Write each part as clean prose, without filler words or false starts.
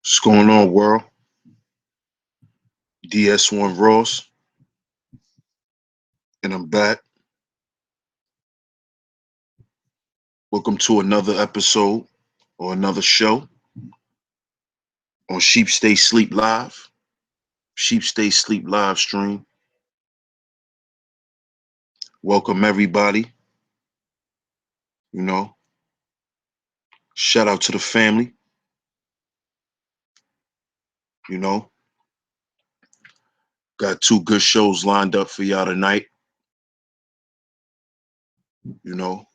What's going on, world? DS1 Ross, and I'm back. Welcome to another episode or another show on Sheep Stay Sleep Live, Sheep Stay Sleep live stream. Welcome, everybody. You know, shout out to the family. You know, got two good shows lined up for y'all tonight. You know,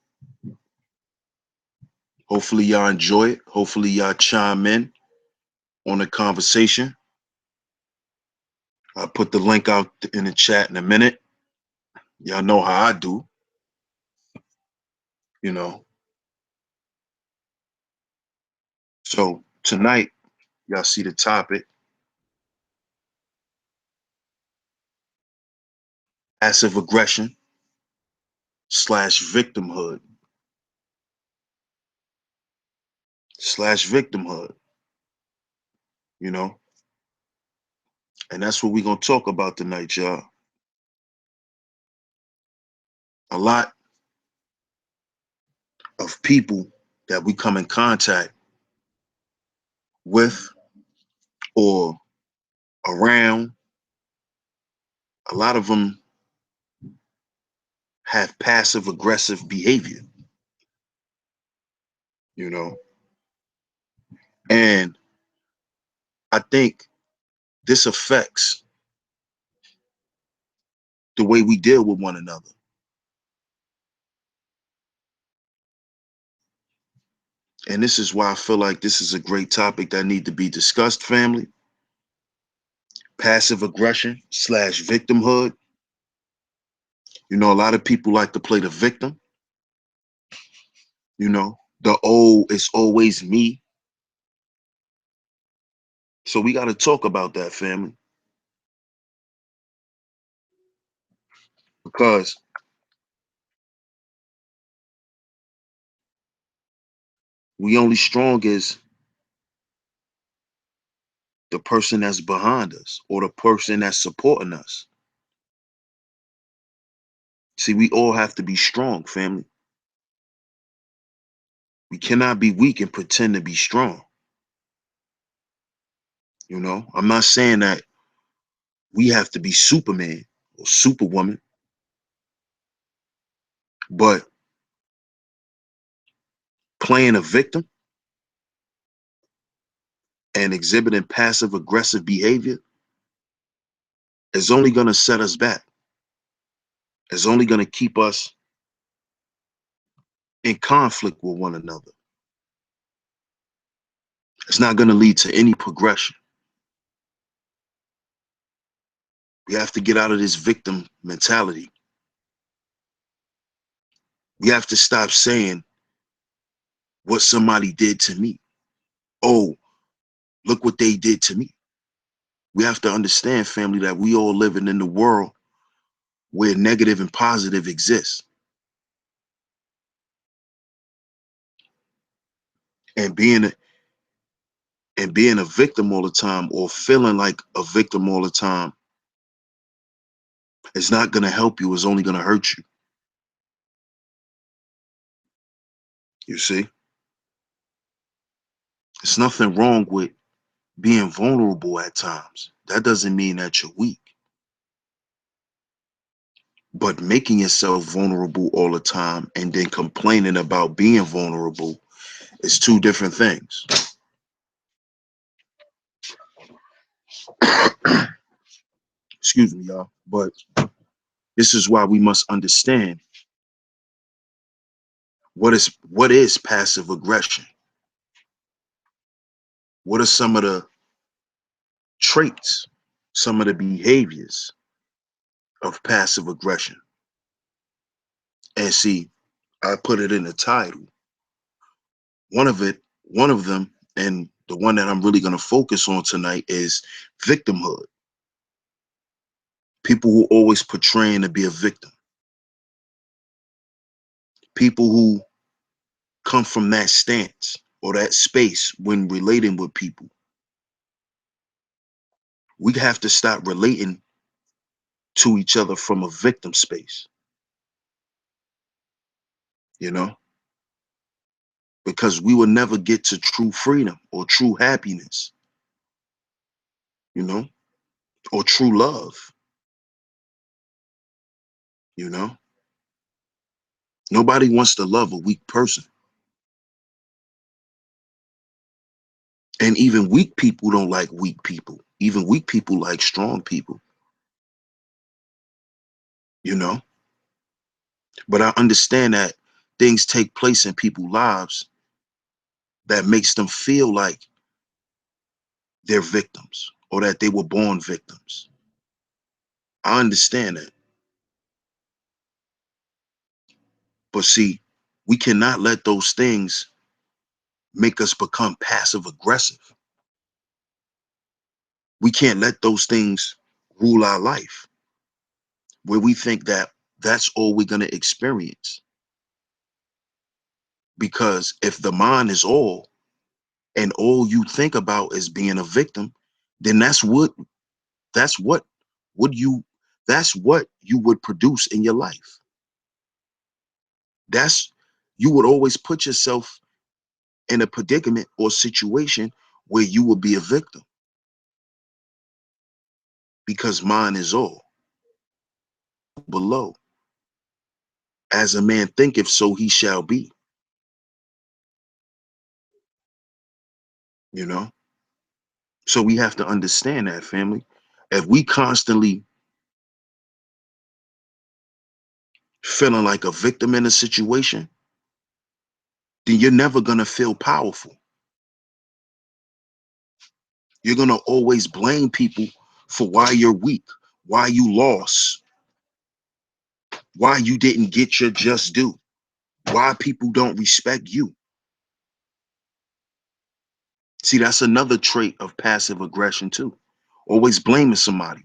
hopefully y'all enjoy it. Hopefully y'all chime in on the conversation. I'll put the link out in the chat in a minute. Y'all know how I do. You know, so tonight, y'all see the topic: passive aggression slash victimhood, you know, and that's what we're gonna talk about tonight, y'all. A lot of people that we come in contact with or around, a lot of them have passive aggressive behavior, you know, and I think this affects the way we deal with one another. And this is why I feel like this is a great topic that need to be discussed, family. Passive aggression slash victimhood. You know, a lot of people like to play the victim. You know, the it's always me. So we got to talk about that, family, because we only strong as the person that's behind us or the person that's supporting us. See, we all have to be strong, family. We cannot be weak and pretend to be strong. You know, I'm not saying that we have to be Superman or Superwoman, but playing a victim and exhibiting passive aggressive behavior is only going to set us back. It's only going to keep us in conflict with one another. It's not going to lead to any progression. We have to get out of this victim mentality. We have to stop saying what somebody did to me. Oh, look what they did to me. We have to understand, family, that we all living in the world where negative and positive exists. And being a victim all the time or feeling like a victim all the time is not going to help you. It's only going to hurt you. You see, there's nothing wrong with being vulnerable at times. That doesn't mean that you're weak. But making yourself vulnerable all the time and then complaining about being vulnerable is two different things. Excuse me, y'all. But this is why we must understand what is passive aggression. What are some of the traits, some of the behaviors of passive aggression? And see, I put it in the title. One of them, and the one that I'm really going to focus on tonight is victimhood. People who always portraying to be a victim. People who come from that stance or that space when relating with people. We have to stop relating to each other from a victim space, you know, because we will never get to true freedom or true happiness, you know, or true love, you know. Nobody wants to love a weak person. And even weak people don't like weak people. Even weak people like strong people, you know. But I understand that things take place in people's lives that makes them feel like they're victims or that they were born victims. I understand that. But see, we cannot let those things make us become passive aggressive. We can't let those things rule our life where we think that that's all we're going to experience. Because if the mind is all and all you think about is being a victim, then that's what would you that's what you would produce in your life. That's you would always put yourself in a predicament or situation where you will be a victim because mine is all below. As a man thinketh, so he shall be, you know? So we have to understand that, family. If we constantly feeling like a victim in a situation, then you're never going to feel powerful. You're going to always blame people for why you're weak, why you lost, why you didn't get your just due, why people don't respect you. See, that's another trait of passive aggression too. Always blaming somebody,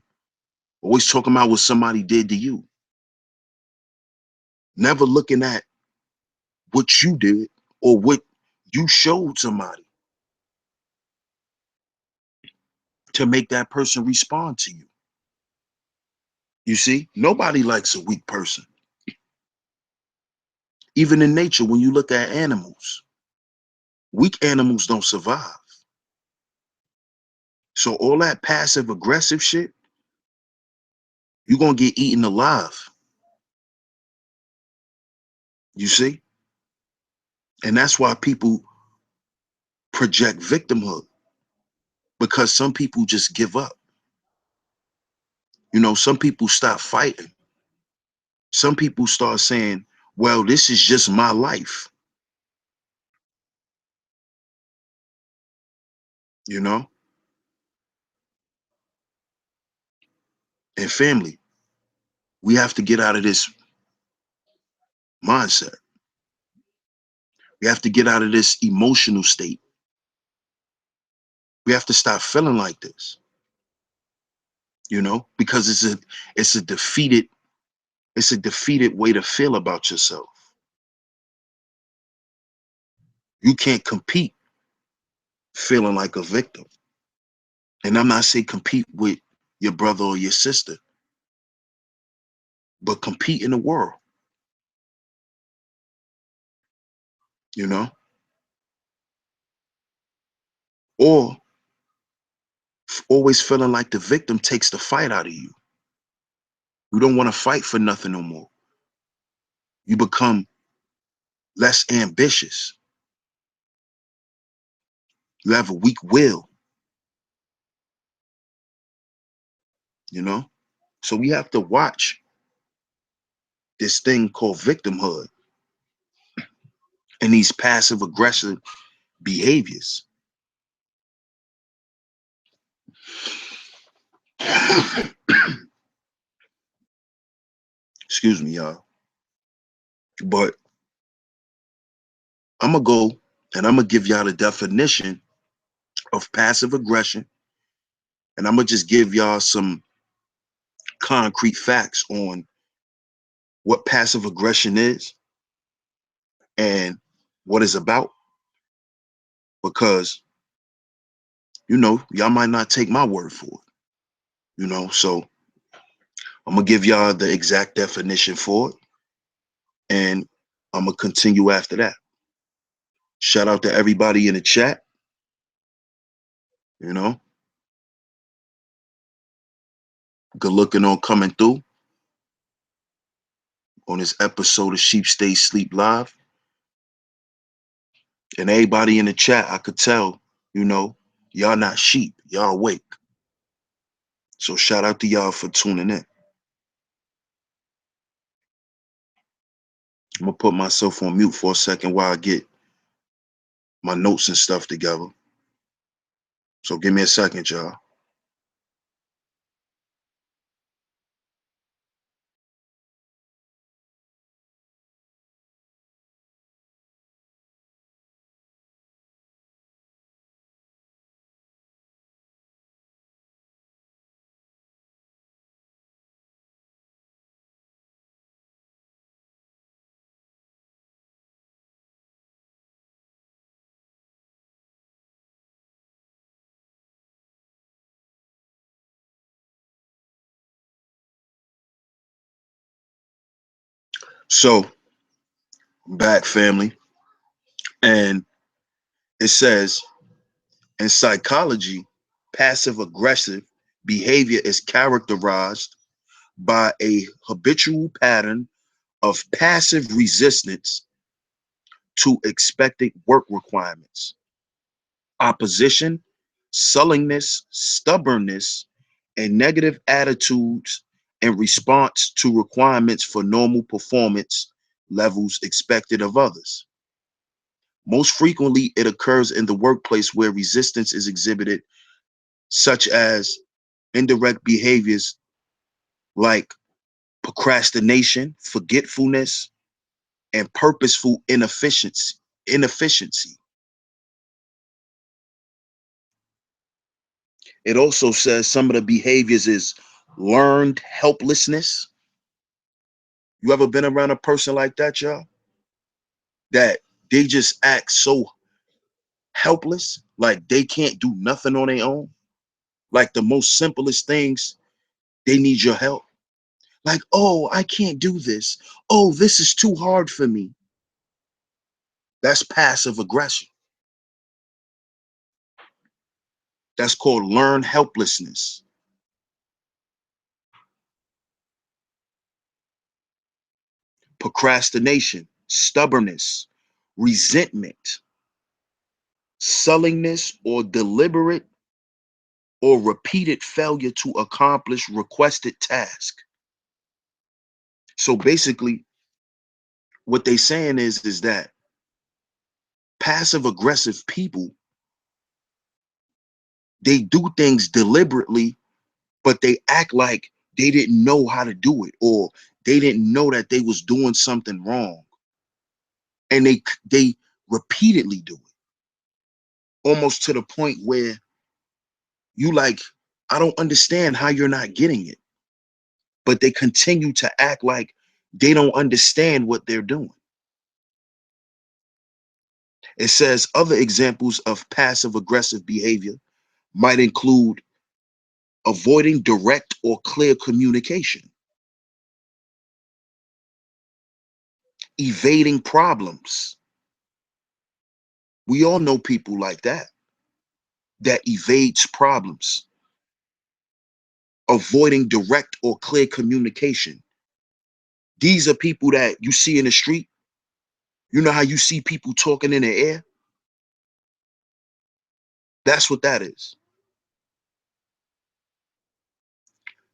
always talking about what somebody did to you, never looking at what you did or what you showed somebody to make that person respond to you. You see, nobody likes a weak person. Even in nature, when you look at animals, weak animals don't survive. So all that passive aggressive shit, you're gonna get eaten alive. You see? And that's why people project victimhood, because some people just give up. You know, some people stop fighting. Some people start saying, well, this is just my life, you know? And family, we have to get out of this mindset. We have to get out of this emotional state. We have to stop feeling like this, you know, because it's a defeated it's a defeated way to feel about yourself. You can't compete feeling like a victim. And I'm not saying compete with your brother or your sister, but compete in the world, you know, or always feeling like the victim takes the fight out of you. You don't want to fight for nothing no more. You become less ambitious. You have a weak will, you know? So we have to watch this thing called victimhood and these passive aggressive behaviors. Excuse me, y'all. But I'm going to go and I'm going to give y'all the definition of passive aggression. And I'm going to just give y'all some concrete facts on what passive aggression is and what it's about. because, y'all might not take my word for it. So I'm gonna give y'all the exact definition for it, and I'm gonna continue after that. Shout out to everybody in the chat. You know, good looking on coming through on this episode of Sheep Stay Sleep Live. And everybody in the chat, I could tell, y'all not sheep, y'all awake. So shout out to y'all for tuning in. I'm gonna put myself on mute for a second while I get my notes and stuff together. So give me a second, y'all. So back, family, and it says in psychology, passive aggressive behavior is characterized by a habitual pattern of passive resistance to expected work requirements, opposition, sulliness, stubbornness, and negative attitudes in response to requirements for normal performance levels expected of others. Most frequently, it occurs in the workplace where resistance is exhibited, such as indirect behaviors like procrastination, forgetfulness, and purposeful inefficiency. It also says some of the behaviors is learned helplessness. You ever been around a person like that, y'all? That they just act so helpless, like they can't do nothing on their own. Like the most simplest things, they need your help. Like, oh, I can't do this. Oh, this is too hard for me. That's passive aggression. That's called learned helplessness. Procrastination, stubbornness, resentment, sulliness, or deliberate or repeated failure to accomplish requested task. So basically, what they saying is that passive aggressive people, they do things deliberately, but they act like they didn't know how to do it, or they didn't know that they was doing something wrong, and they repeatedly do it, almost to the point where you like, I don't understand how you're not getting it, but they continue to act like they don't understand what they're doing. It says other examples of passive aggressive behavior might include avoiding direct or clear communication, evading problems. We all know people like that evades problems, avoiding direct or clear communication. These are people that you see in the street. You know how you see people talking in the air? That's what that is.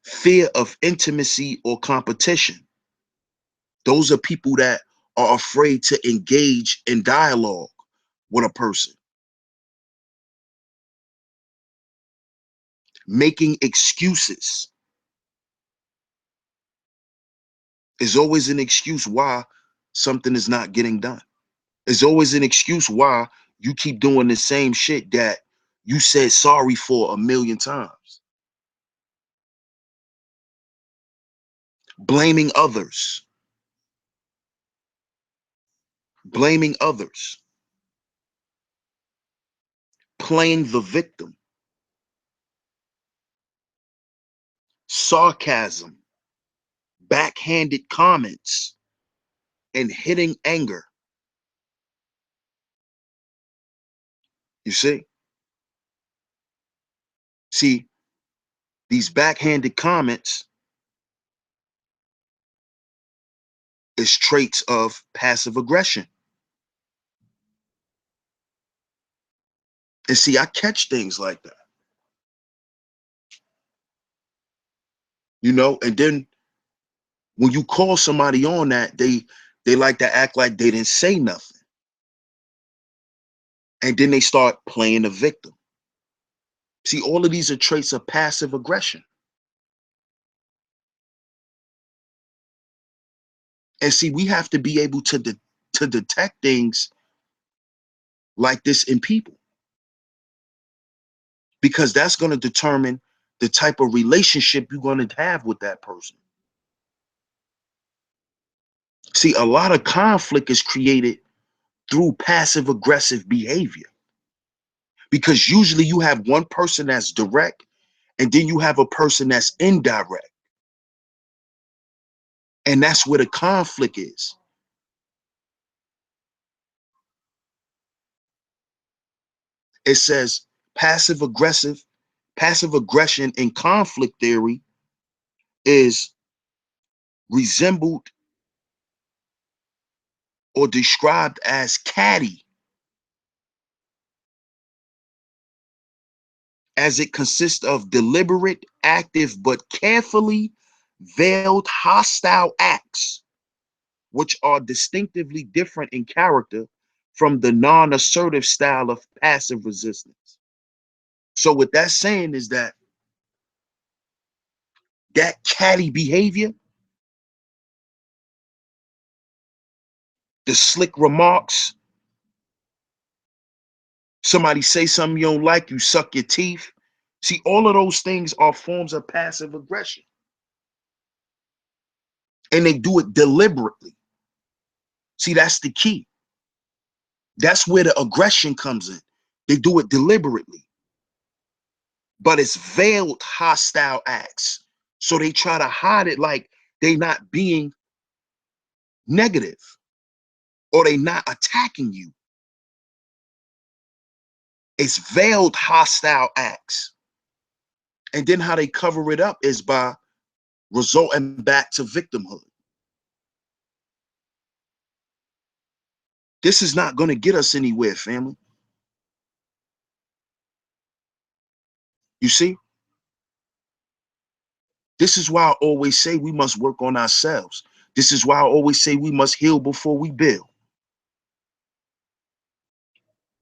Fear of intimacy or competition. Those are people that are afraid to engage in dialogue with a person. Making excuses is always an excuse why something is not getting done. It's always an excuse why you keep doing the same shit that you said sorry for a million times. Blaming others. Blaming others. playing the victim, sarcasm, backhanded comments, and hitting anger. You see? See, these backhanded comments is traits of passive aggression. And see, I catch things like that, and then when you call somebody on that, they like to act like they didn't say nothing. And then they start playing the victim. See, all of these are traits of passive aggression. And see, we have to be able to detect things like this in people, because that's going to determine the type of relationship you're going to have with that person. See, a lot of conflict is created through passive aggressive behavior, because usually you have one person that's direct and then you have a person that's indirect. And that's where the conflict is. It says passive aggression in conflict theory is resembled or described as catty, as it consists of deliberate, active, but carefully veiled hostile acts, which are distinctively different in character from the non-assertive style of passive resistance. So what that's saying is that catty behavior, the slick remarks, somebody say something you don't like, you suck your teeth. See, all of those things are forms of passive aggression. And they do it deliberately. See, that's the key. That's where the aggression comes in. They do it deliberately. But it's veiled hostile acts. So they try to hide it like they not being negative or they not attacking you. It's veiled hostile acts. And then how they cover it up is by resorting back to victimhood. This is not going to get us anywhere, family. You see? This is why I always say we must work on ourselves. This is why I always say we must heal before we build.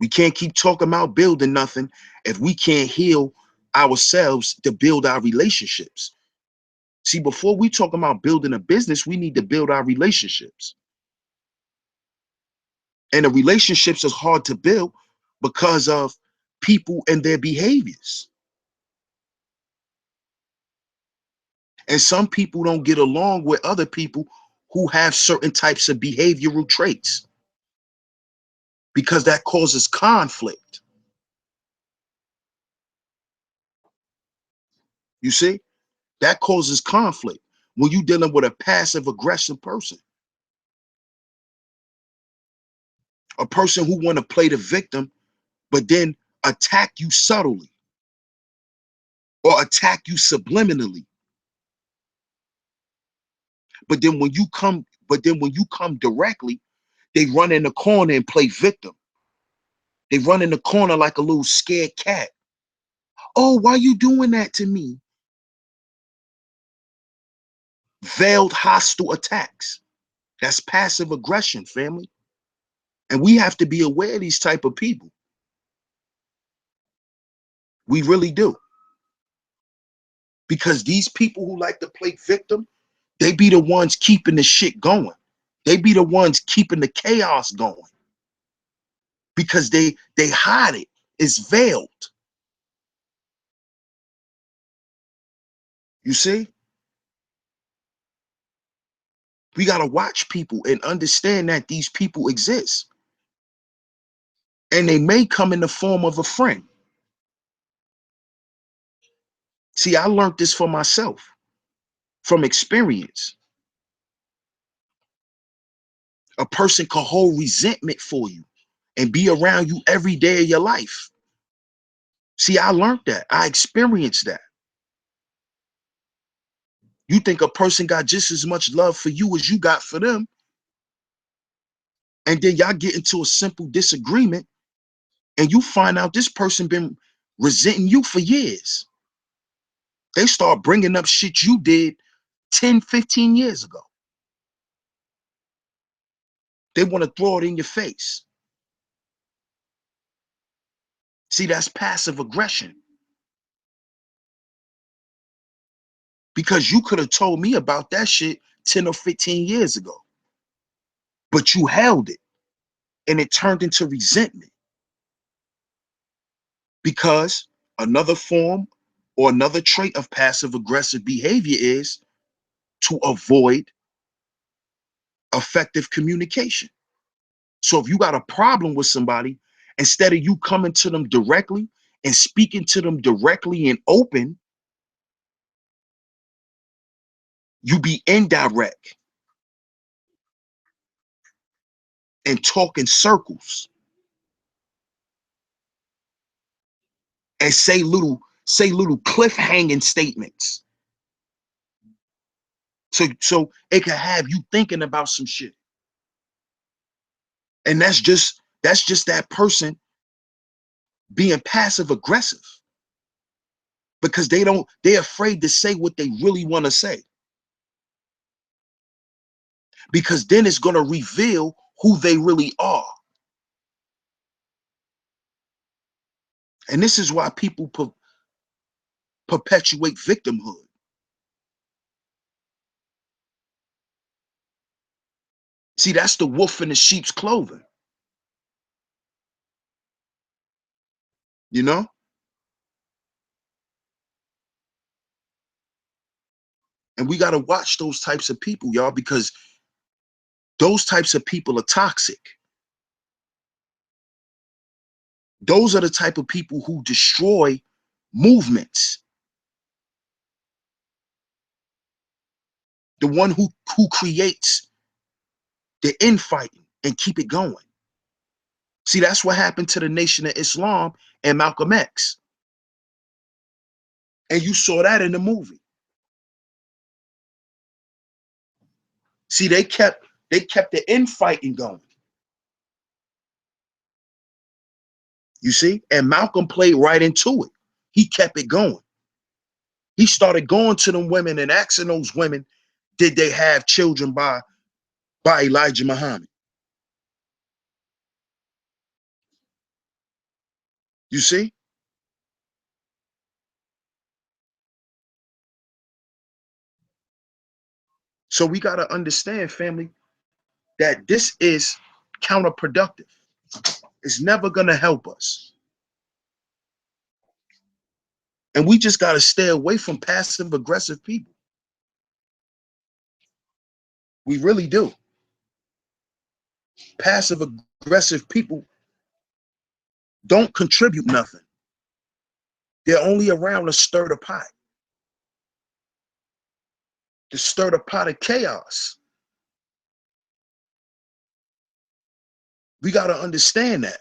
We can't keep talking about building nothing if we can't heal ourselves to build our relationships. See, before we talk about building a business, we need to build our relationships. And the relationships is hard to build because of people and their behaviors. And some people don't get along with other people who have certain types of behavioral traits because that causes conflict. You see, that causes conflict when you're dealing with a passive aggressive person, a person who want to play the victim, but then attack you subtly or attack you subliminally. But then when you come directly, they run in the corner and play victim. They run in the corner like a little scared cat. Oh, why you doing that to me? Veiled hostile attacks. That's passive aggression, family. And we have to be aware of these type of people. We really do. Because these people who like to play victim, they be the ones keeping the shit going. They be the ones keeping the chaos going. Because they hide it. It's veiled. You see? We got to watch people and understand that these people exist. And they may come in the form of a friend. See, I learned this for myself from experience. A person can hold resentment for you and be around you every day of your life. See, I learned that. I experienced that. You think a person got just as much love for you as you got for them, and then y'all get into a simple disagreement, and you find out this person been resenting you for years. They start bringing up shit you did 10, 15 years ago. They want to throw it in your face. See, that's passive aggression. Because you could have told me about that shit 10 or 15 years ago, but you held it and it turned into resentment. Because another form or another trait of passive aggressive behavior is to avoid effective communication. So if you got a problem with somebody, instead of you coming to them directly and speaking to them directly and open, you be indirect and talk in circles and say little cliffhanging statements. So it can have you thinking about some shit. And that's just that person being passive aggressive because they're afraid to say what they really want to say. Because then it's going to reveal who they really are. And this is why people perpetuate victimhood. See, that's the wolf in the sheep's clothing, you know? And we got to watch those types of people, y'all, because those types of people are toxic. Those are the type of people who destroy movements. The one who creates the infighting and keep it going. See, that's what happened to the Nation of Islam and Malcolm X. And you saw that in the movie. See, they kept the infighting going. You see? And Malcolm played right into it. He kept it going. He started going to them women and asking those women, did they have children by Elijah Muhammad? You see? So we got to understand, family, that this is counterproductive. It's never going to help us. And we just got to stay away from passive aggressive people. We really do. Passive aggressive people don't contribute nothing. They're only around to stir the pot, to stir the pot of chaos. We got to understand that.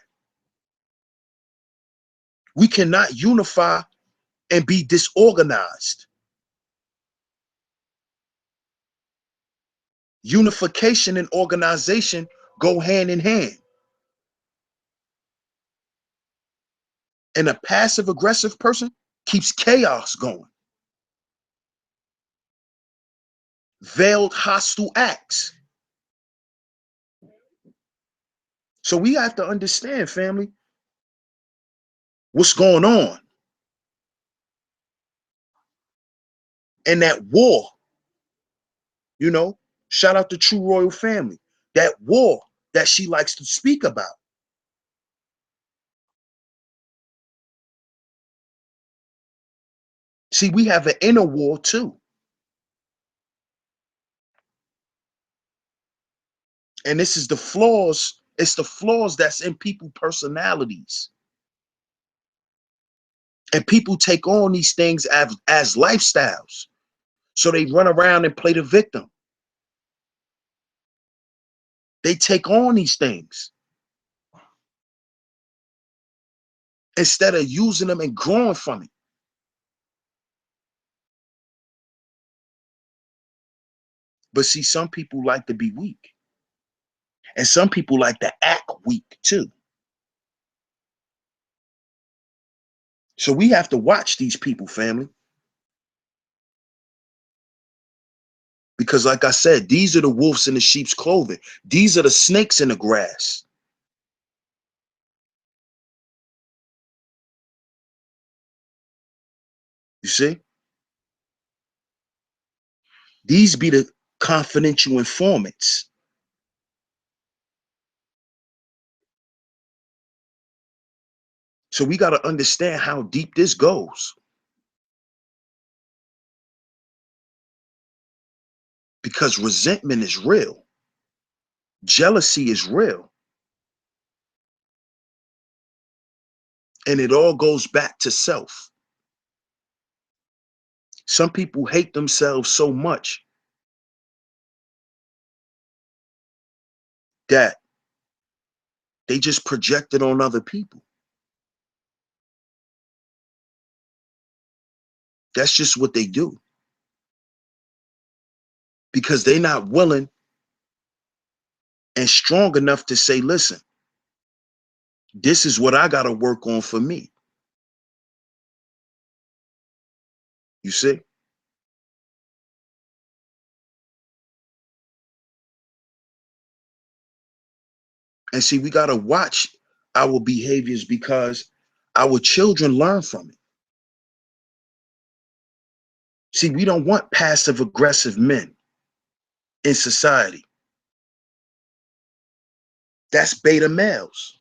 We cannot unify and be disorganized. Unification and organization go hand in hand. And a passive aggressive person keeps chaos going. Veiled hostile acts. So we have to understand, family, what's going on. And that war, you know, shout out to True Royal Family, that war that she likes to speak about. See, we have an inner war too. And this is the flaws, it's the flaws that's in people's personalities. And people take on these things as lifestyles. So they run around and play the victim. They take on these things instead of using them and growing from it. But see, some people like to be weak. And some people like to act weak too. So we have to watch these people, family. Because like I said, these are the wolves in the sheep's clothing. These are the snakes in the grass. You see? These be the confidential informants. So we got to understand how deep this goes. Because resentment is real. Jealousy is real. And it all goes back to self. Some people hate themselves so much that they just project it on other people. That's just what they do. Because they're not willing and strong enough to say, listen, this is what I got to work on for me. You see? And see, we got to watch our behaviors because our children learn from it. See, we don't want passive aggressive men in society. That's beta males.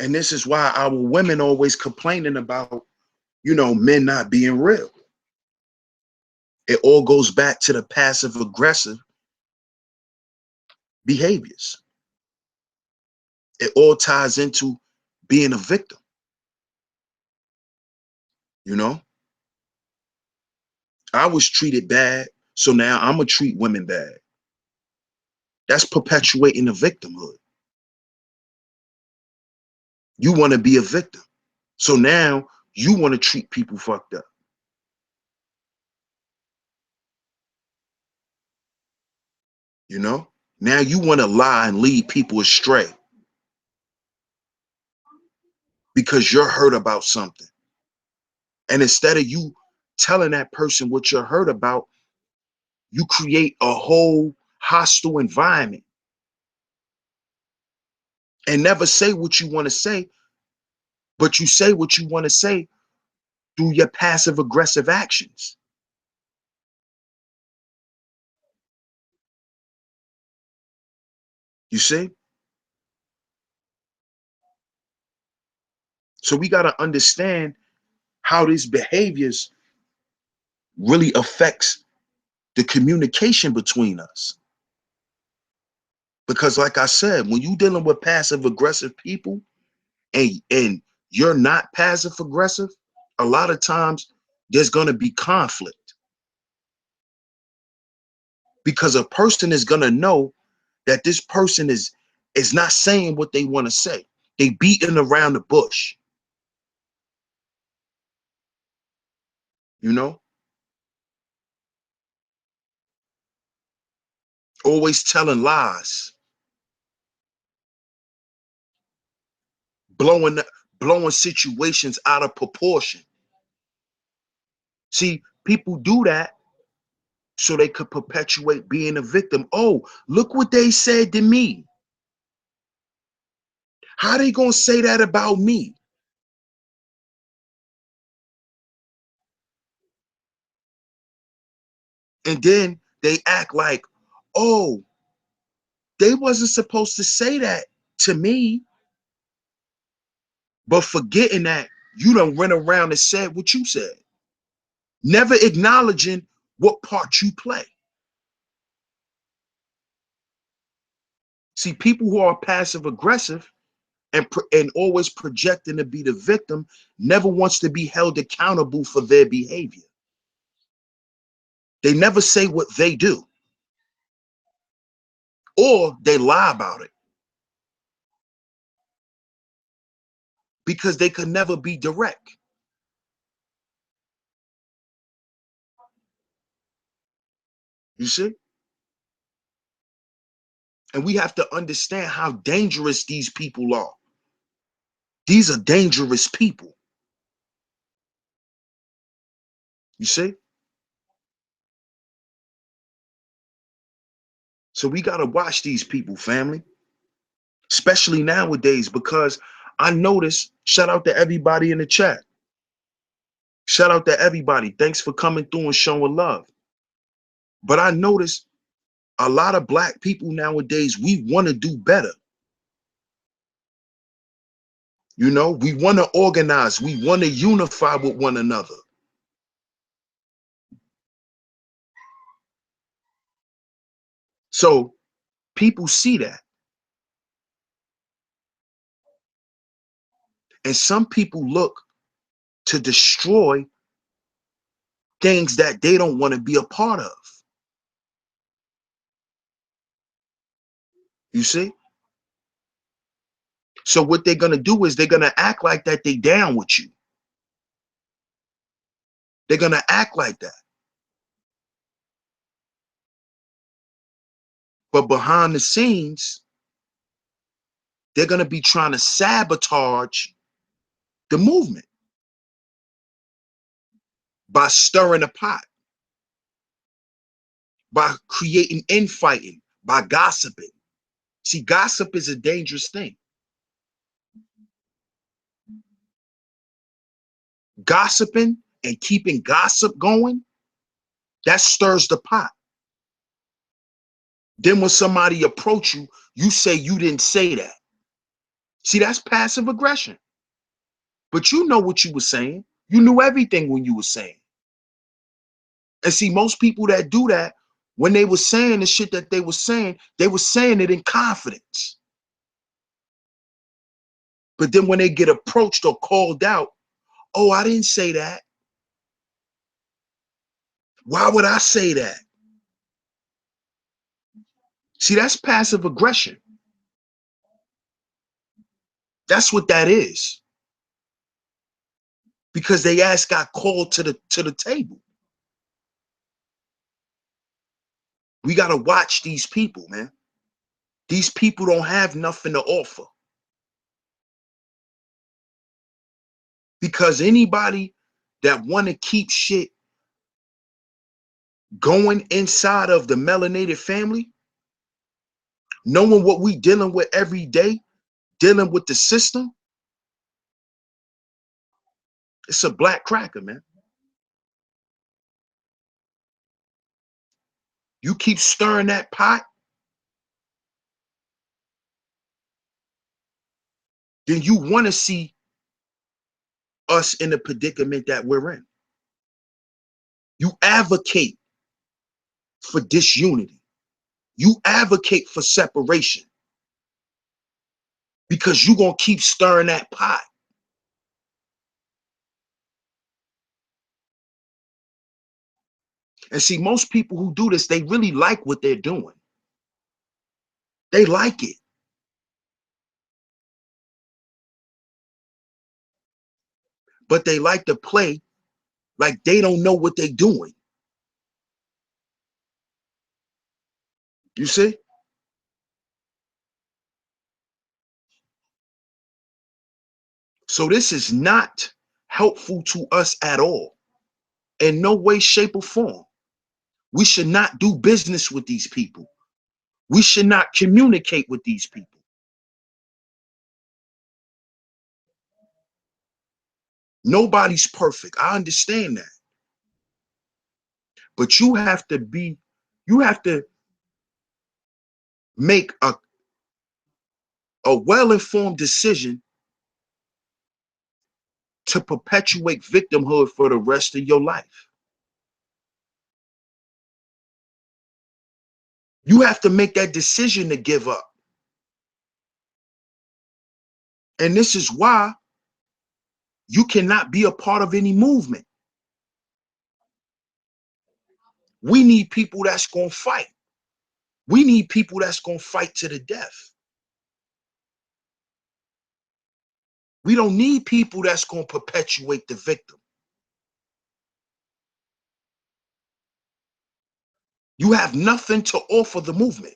And this is why our women always complaining about, men not being real. It all goes back to the passive aggressive behaviors. It all ties into being a victim, you know? I was treated bad, so now I'm gonna treat women bad. That's perpetuating the victimhood. You want to be a victim. So now you want to treat people fucked up. You know? Now you want to lie and lead people astray because you're hurt about something. And instead of you telling that person what you're hurt about, you create a whole hostile environment and never say what you want to say, but you say what you want to say through your passive aggressive actions. You see? So we got to understand how these behaviors really affects the communication between us. Because like I said, when you're dealing with passive aggressive people and you're not passive aggressive, a lot of times there's going to be conflict because a person is going to know that this person is not saying what they want to say. They beating around the bush, you know, always telling lies, blowing blowing situations out of proportion. See, people do that so they could perpetuate being a victim. Oh, look what they said to me. How they gonna say that about me? And then they act like, oh, they wasn't supposed to say that to me, but forgetting that you done went around and said what you said, never acknowledging what part you play. See, people who are passive aggressive, and always projecting to be the victim, never wants to be held accountable for their behavior. They never say what they do, or they lie about it because they could never be direct. You see? And we have to understand how dangerous these people are. These are dangerous people. You see? So we got to watch these people, family, especially nowadays, because I notice, shout out to everybody in the chat. Shout out to everybody. Thanks for coming through and showing love. But I notice a lot of black people nowadays, we want to do better. You know, we want to organize. We want to unify with one another. So people see that. And some people look to destroy things that they don't want to be a part of. You see? So what they're going to do is they're going to act like that they down with you. They're going to act like that. But behind the scenes, they're going to be trying to sabotage the movement by stirring the pot, by creating infighting, by gossiping. See, gossip is a dangerous thing. Gossiping and keeping gossip going, that stirs the pot. Then when somebody approach you, you say you didn't say that. See, that's passive aggression. But you know what you were saying. You knew everything when you were saying. And see, most people that do that, when they were saying the shit that they were saying it in confidence. But then when they get approached or called out, oh, I didn't say that. Why would I say that? See, that's passive aggression. That's what that is. Because they ass got called to the table. We got to watch these people, man. These people don't have nothing to offer. Because anybody that want to keep shit going inside of the melanated family, knowing what we dealing with every day, dealing with the system, it's a black cracker, man. You keep stirring that pot, then you want to see us in the predicament that we're in. You advocate for disunity. You advocate for separation because you're going to keep stirring that pot. And see, most people who do this, they really like what they're doing. They like it. But they like to play like they don't know what they're doing. You see? So this is not helpful to us at all. In no way, shape, or form. We should not do business with these people. We should not communicate with these people. Nobody's perfect. I understand that. But you have to make a well-informed decision to perpetuate victimhood for the rest of your life. You have to make that decision to give up. And this is why you cannot be a part of any movement. We need people that's going to fight. We need people that's going to fight to the death. We don't need people that's going to perpetuate the victim. You have nothing to offer the movement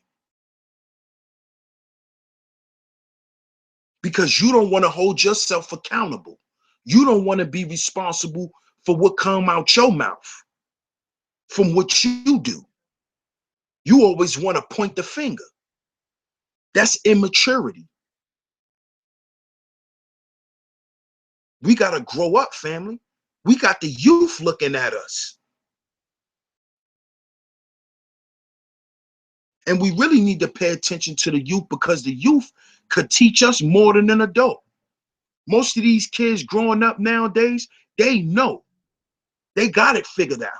because you don't want to hold yourself accountable. You don't want to be responsible for what come out your mouth from what you do. You always want to point the finger. That's immaturity. We got to grow up, family. We got the youth looking at us. And we really need to pay attention to the youth because the youth could teach us more than an adult. Most of these kids growing up nowadays, they know. They got it figured out.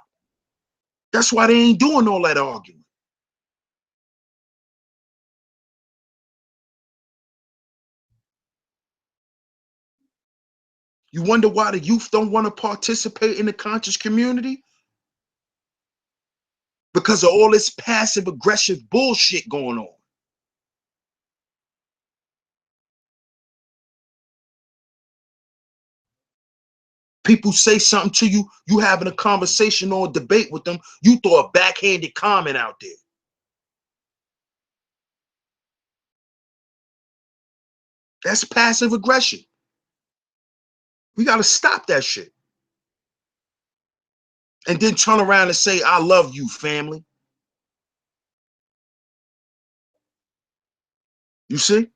That's why they ain't doing all that arguing. You wonder why the youth don't want to participate in the conscious community? Because of all this passive aggressive bullshit going on. People say something to you, you having a conversation or a debate with them, you throw a backhanded comment out there. That's passive aggression. We got to stop that shit. And then turn around and say, I love you, family. You see?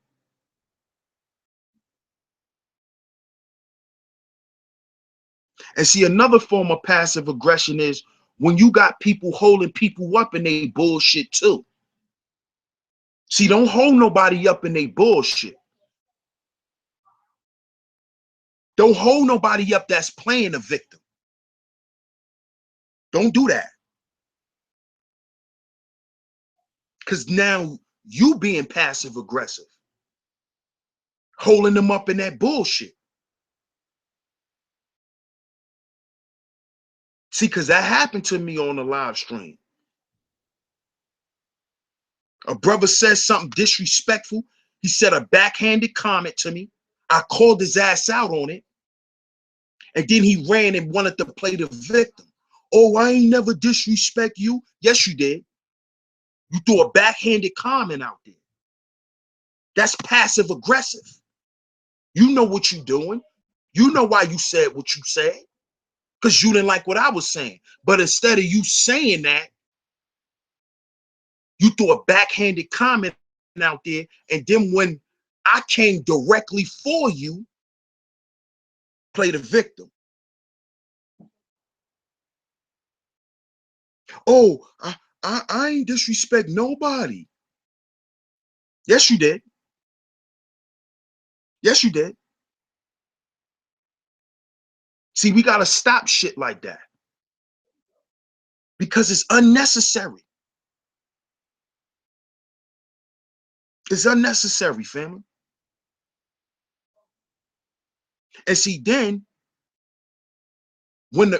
And see, another form of passive aggression is when you got people holding people up in they bullshit too. See, don't hold nobody up in they bullshit. Don't hold nobody up that's playing a victim. Don't do that. Because now you being passive aggressive, holding them up in that bullshit. See, because that happened to me on the live stream. A brother says something disrespectful. He said a backhanded comment to me. I called his ass out on it. And then he ran and wanted to play the victim. Oh, I ain't never disrespect you. Yes, you did. You threw a backhanded comment out there. That's passive aggressive. You know what you're doing. You know why you said what you said. Because you didn't like what I was saying. But instead of you saying that, you threw a backhanded comment out there. And then when I came directly for you, play the victim. Oh, I ain't disrespect nobody. Yes, you did. Yes, you did. See, we got to stop shit like that because it's unnecessary. It's unnecessary, family. And see, then when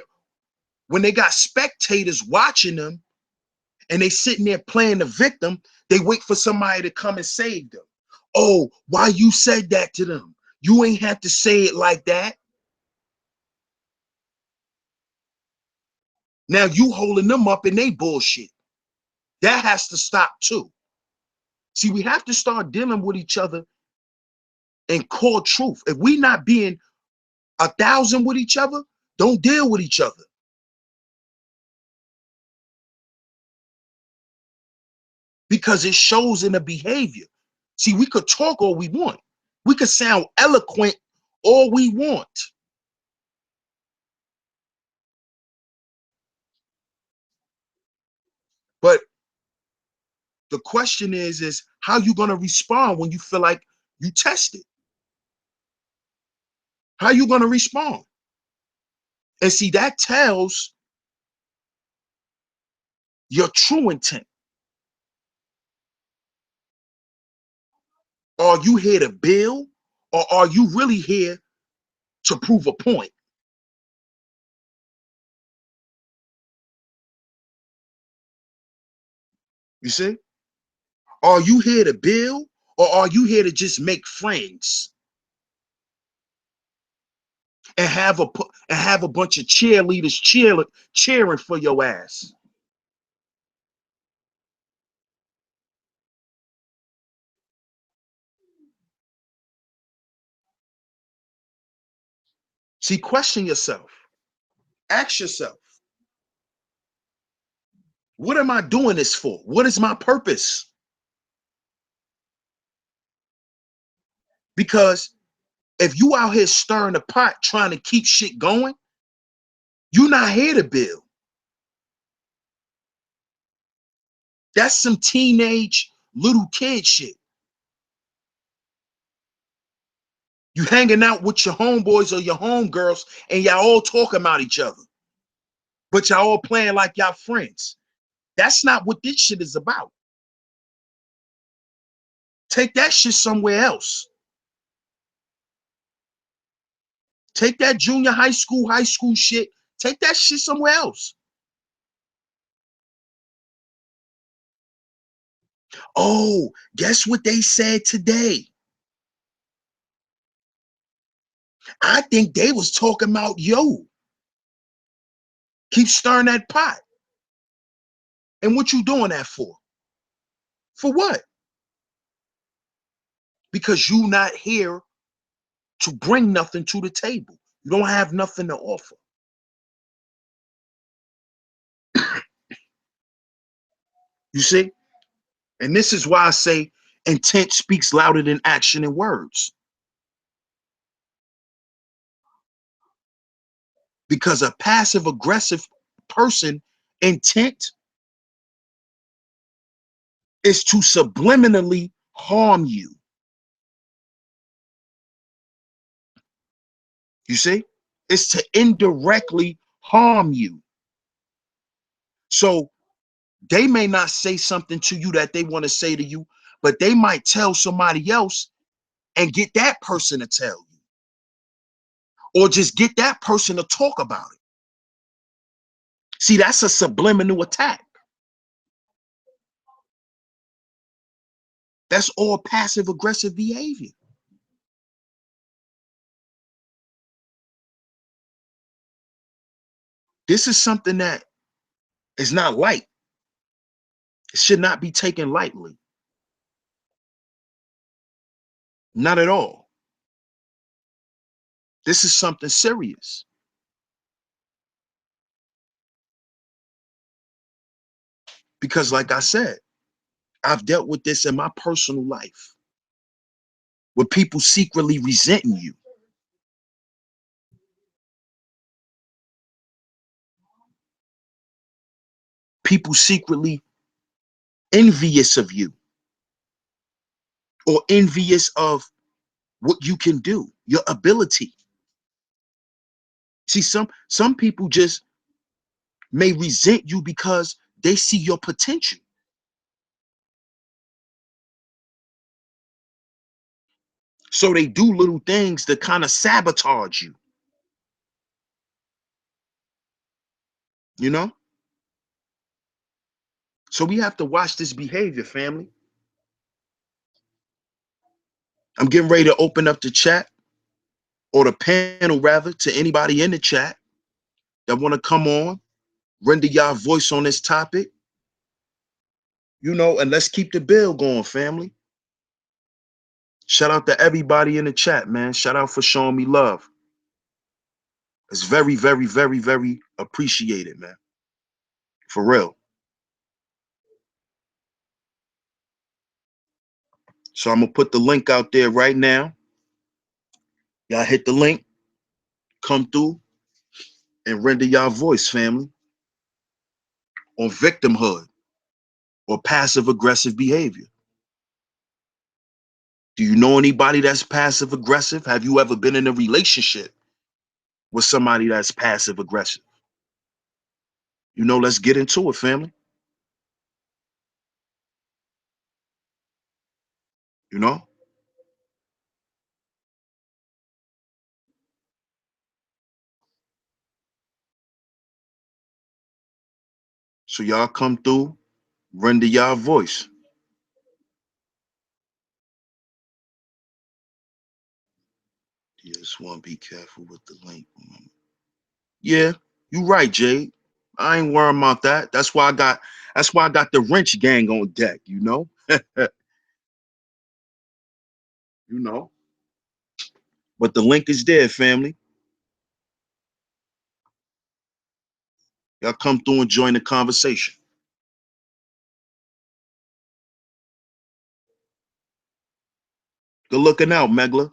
they got spectators watching them and they sitting there playing the victim, they wait for somebody to come and save them. Oh, why you said that to them? You ain't have to say it like that. Now you holding them up in they bullshit. That has to stop too. See, we have to start dealing with each other in core truth. If we not being 1,000 with each other, don't deal with each other. Because it shows in the behavior. See, we could talk all we want. We could sound eloquent all we want. But the question is how you going to respond when you feel like you tested? How you going to respond? And see, that tells your true intent. Are you here to build Or are you really here to prove a point? You see? Are you here to build, or are you here to just make friends and have a bunch of cheerleaders cheering for your ass? See, question yourself. Ask yourself, what am I doing this for? What is my purpose? Because if you out here stirring the pot trying to keep shit going, you're not here to build. That's some teenage little kid shit. You hanging out with your homeboys or your homegirls and y'all all talking about each other, but y'all all playing like y'all friends. That's not what this shit is about. Take that shit somewhere else. Take that junior high school shit. Take that shit somewhere else. Oh, guess what they said today? I think they was talking about yo. Keep stirring that pot. And what you doing that for? For what? Because you not here to bring nothing to the table. You don't have nothing to offer. You see? And this is why I say intent speaks louder than action and words. Because a passive aggressive person intent is to subliminally harm you. You see? It's to indirectly harm you. So they may not say something to you that they want to say to you, but they might tell somebody else and get that person to tell you, or just get that person to talk about it. See, that's a subliminal attack. That's all passive aggressive behavior. This is something that is not light. It should not be taken lightly. Not at all. This is something serious. Because, like I said, I've dealt with this in my personal life with people secretly resenting you, people secretly envious of you or envious of what you can do, your ability. See, some people just may resent you because they see your potential. So they do little things to kind of sabotage you, you know? So we have to watch this behavior, family. I'm getting ready to open up the chat, or the panel rather, to anybody in the chat that want to come on, render y'all voice on this topic, and let's keep the bill going, family. Shout out to everybody in the chat, man. Shout out for showing me love. It's very, very, very, very appreciated, man. For real. So I'm gonna put the link out there right now. Y'all hit the link, come through, and render y'all voice, family, on victimhood or passive aggressive behavior. Do you know anybody that's passive aggressive? Have you ever been in a relationship with somebody that's passive aggressive? Let's get into it, family. You know? So y'all come through, render y'all voice. Yeah, just want to be careful with the link. Yeah, you right, Jade. I ain't worrying about that. That's why I got the wrench gang on deck, you know? You know. But the link is there, family. Y'all come through and join the conversation. Good looking out, Megla.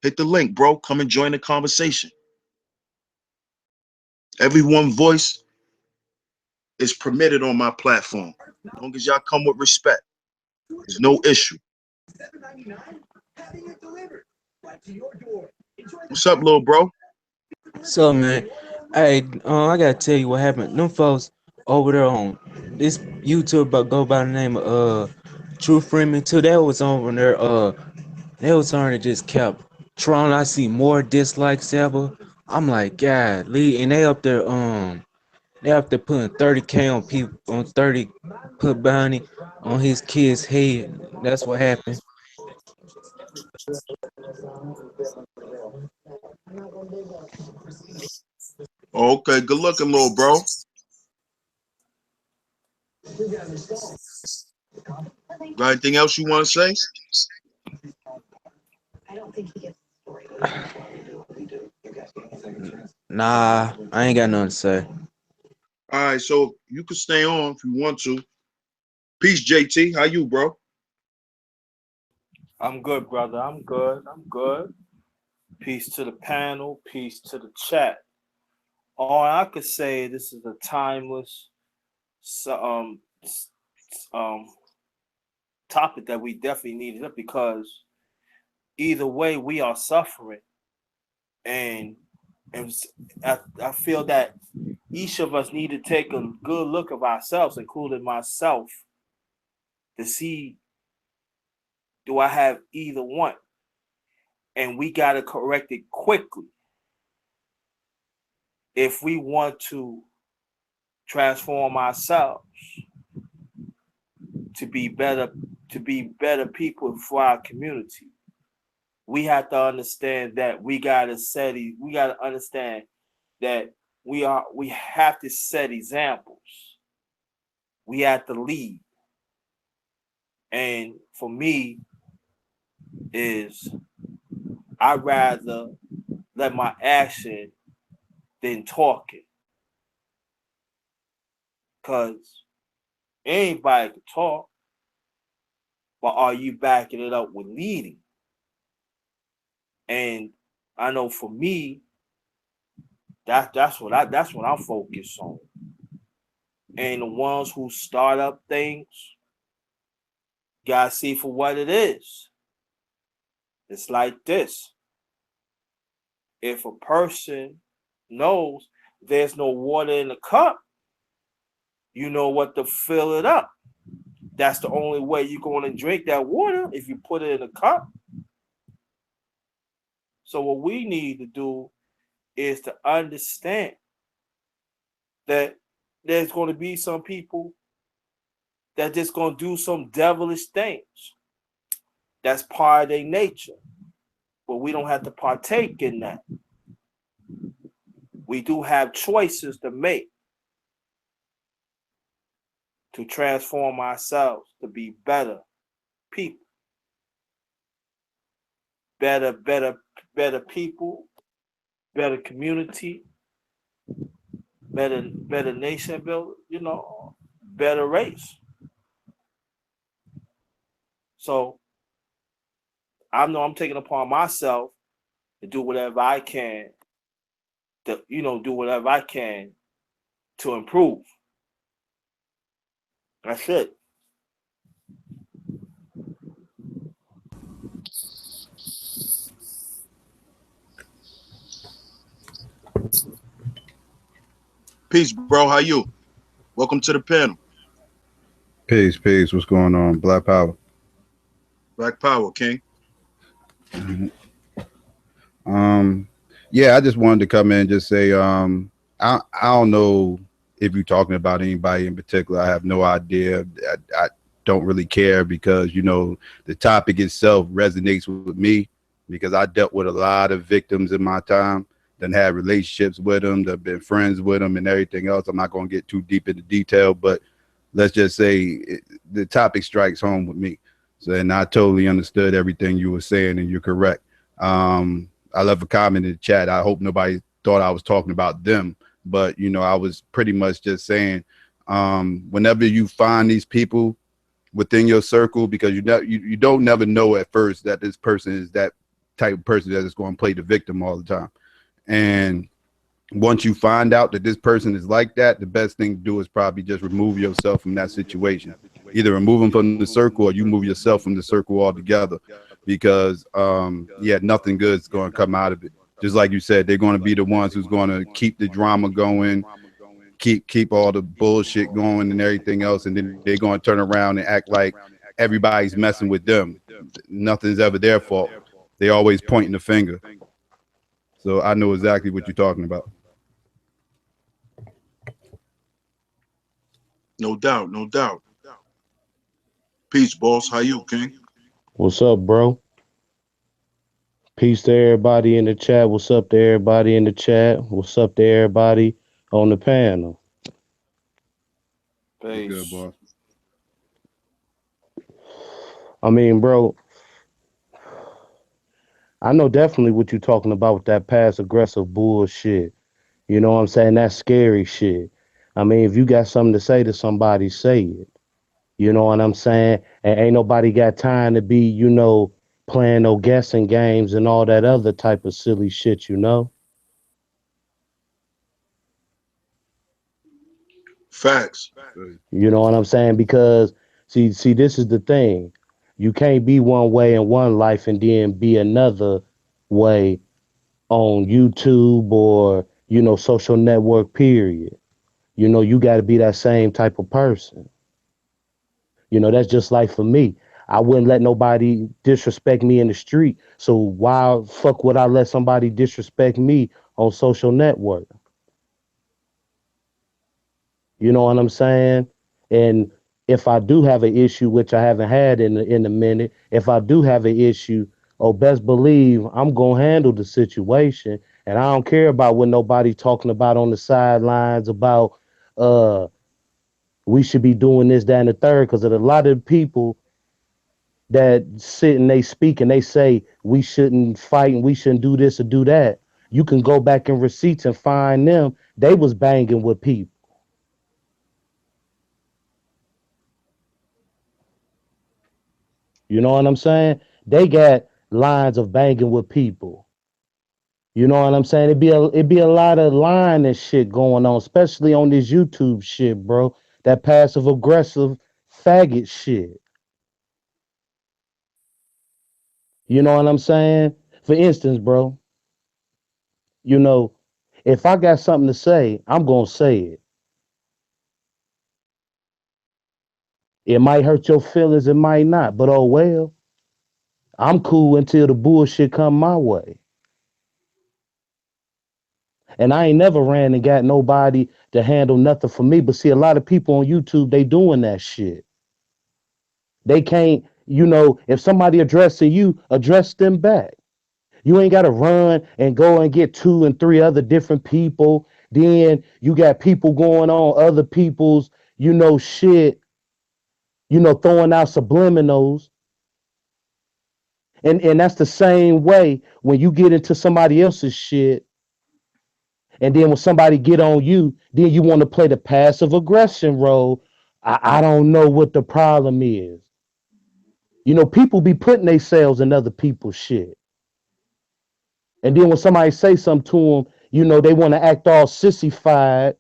Hit the link, bro. Come and join the conversation. Everyone voice is permitted on my platform. As long as y'all come with respect, there's no issue. What's up, little bro? So man, I gotta tell you what happened. Them folks over there on this YouTube but go by the name of True Freeman too. That was over there. They was on it just kept trolling. I see more dislikes ever. I'm like, God, Lee, and they up there putting 30K on people on 30 put bounty on his kid's head. That's what happened. Okay, good looking, little bro. Got anything else you want to say? Nah, I ain't got nothing to say. All right, so you can stay on if you want to. Peace, JT. How you, bro? I'm good, brother. I'm good. I'm good. Peace to the panel. Peace to the chat. All I could say, this is a timeless so- um topic that we definitely needed up because either way we are suffering, and and I feel that each of us need to take a good look of ourselves, including myself, to see, do I have either one, and we got to correct it quickly if we want to transform ourselves to be better, people for our community. We have to understand that we gotta understand that we have to set examples. We have to lead. And for me is, I'd rather let my action than talking. Cause anybody can talk, but are you backing it up with leading? And I know for me, that's what I'm focused on. And the ones who start up things, gotta see for what it is. It's like this. If a person knows there's no water in the cup, you know what to fill it up. That's the only way you're going to drink that water, if you put it in a cup. So what we need to do is to understand that there's going to be some people that just going to do some devilish things. That's part of their nature. But we don't have to partake in that. We do have choices to make to transform ourselves to be better people, better, better, better people, better community, better nation builder, better race. So I know I'm taking upon myself to do whatever I can do whatever I can to improve. That's it. Peace, bro. How you? Welcome to the panel. Peace, peace. What's going on? Black Power. Black Power, King. Mhm. Um, yeah, I just wanted to come in and just say, I don't know if you're talking about anybody in particular, I have no idea. I don't really care because the topic itself resonates with me because I dealt with a lot of victims in my time. Then had relationships with them, that been friends with them, and everything else. I'm not going to get too deep into detail, but let's just say the topic strikes home with me. So, and I totally understood everything you were saying, and you're correct. I left a comment in the chat. I hope nobody thought I was talking about them, but I was pretty much just saying, whenever you find these people within your circle, because you don't never know at first that this person is that type of person that is going to play the victim all the time. And once you find out that this person is like that, the best thing to do is probably just remove yourself from that situation. Either remove them from the circle or you move yourself from the circle altogether, because yeah, nothing good is going to come out of it. Just like you said, they're going to be the ones who's going to keep the drama going, keep all the bullshit going and everything else, and then they're going to turn around and act like everybody's messing with them. Nothing's ever their fault. They always pointing the finger. So I know exactly what you're talking about. No doubt, no doubt. Peace, boss. How you, King? What's up, bro? Peace to everybody in the chat. What's up to everybody in the chat? What's up to everybody on the panel? What's good, Peace. boss? I mean, bro, I know definitely what you're talking about with that passive aggressive bullshit. You know what I'm saying? That's scary shit. I mean, if you got something to say to somebody, say it. You know what I'm saying? And ain't nobody got time to be, playing no guessing games and all that other type of silly shit, you know? Facts. You know what I'm saying? Because see, this is the thing. You can't be one way in one life and then be another way on YouTube or, social network, period. You got to be that same type of person. That's just like for me. I wouldn't let nobody disrespect me in the street. So why fuck would I let somebody disrespect me on social network? You know what I'm saying? And if I do have an issue, which I haven't had in a minute, if I do have an issue, oh, best believe I'm gonna handle the situation, and I don't care about what nobody talking about on the sidelines about. Uh, we should be doing this, that, and the third, because a lot of people that sit and they speak and they say we shouldn't fight and we shouldn't do this or do that. You can go back in receipts and find them. They was banging with people. You know what I'm saying? They got lines of banging with people. You know what I'm saying? It be a lot of lying and shit going on, especially on this YouTube shit, bro. That passive aggressive faggot shit. You know what I'm saying? For instance, bro, you know, if I got something to say, I'm gonna say it. It might hurt your feelings, it might not, but oh well. I'm cool until the bullshit come my way. And I ain't never ran and got nobody to handle nothing for me. But see, a lot of people on YouTube, they doing that shit. They can't, if somebody addressing you, address them back. You ain't got to run and go and get two and three other different people. Then you got people going on other people's, shit, throwing out subliminals. And that's the same way when you get into somebody else's shit. And then when somebody get on you, then you want to play the passive aggression role. I don't know what the problem is. People be putting themselves in other people's shit. And then when somebody say something to them, they want to act all sissified,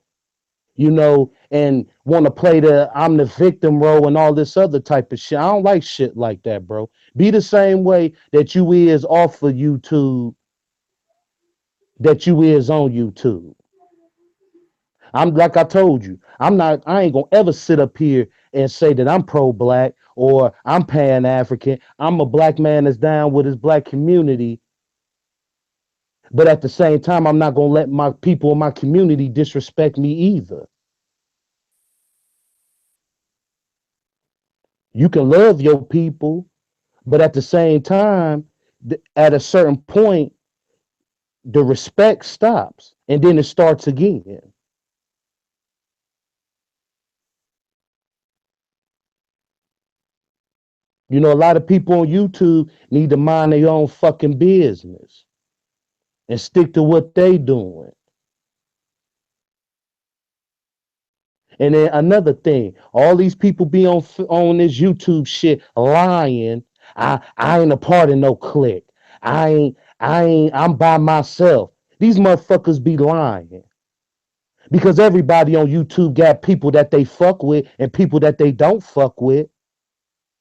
and want to play the I'm the victim role and all this other type of shit. I don't like shit like that, bro. Be the same way that you is off of YouTube, that you is on YouTube. I'm like I told you, I ain't gonna ever sit up here and say that I'm pro-black or I'm pan-African. I'm a black man that's down with his black community. But at the same time, I'm not gonna let my people in my community disrespect me either. You can love your people, but at the same time, at a certain point, the respect stops and then it starts again. You know, a lot of people on YouTube need to mind their own fucking business and stick to what they doing. And then another thing, all these people be on this YouTube shit lying. I ain't a part of no clique. I'm by myself. These motherfuckers be lying because everybody on YouTube got people that they fuck with and people that they don't fuck with.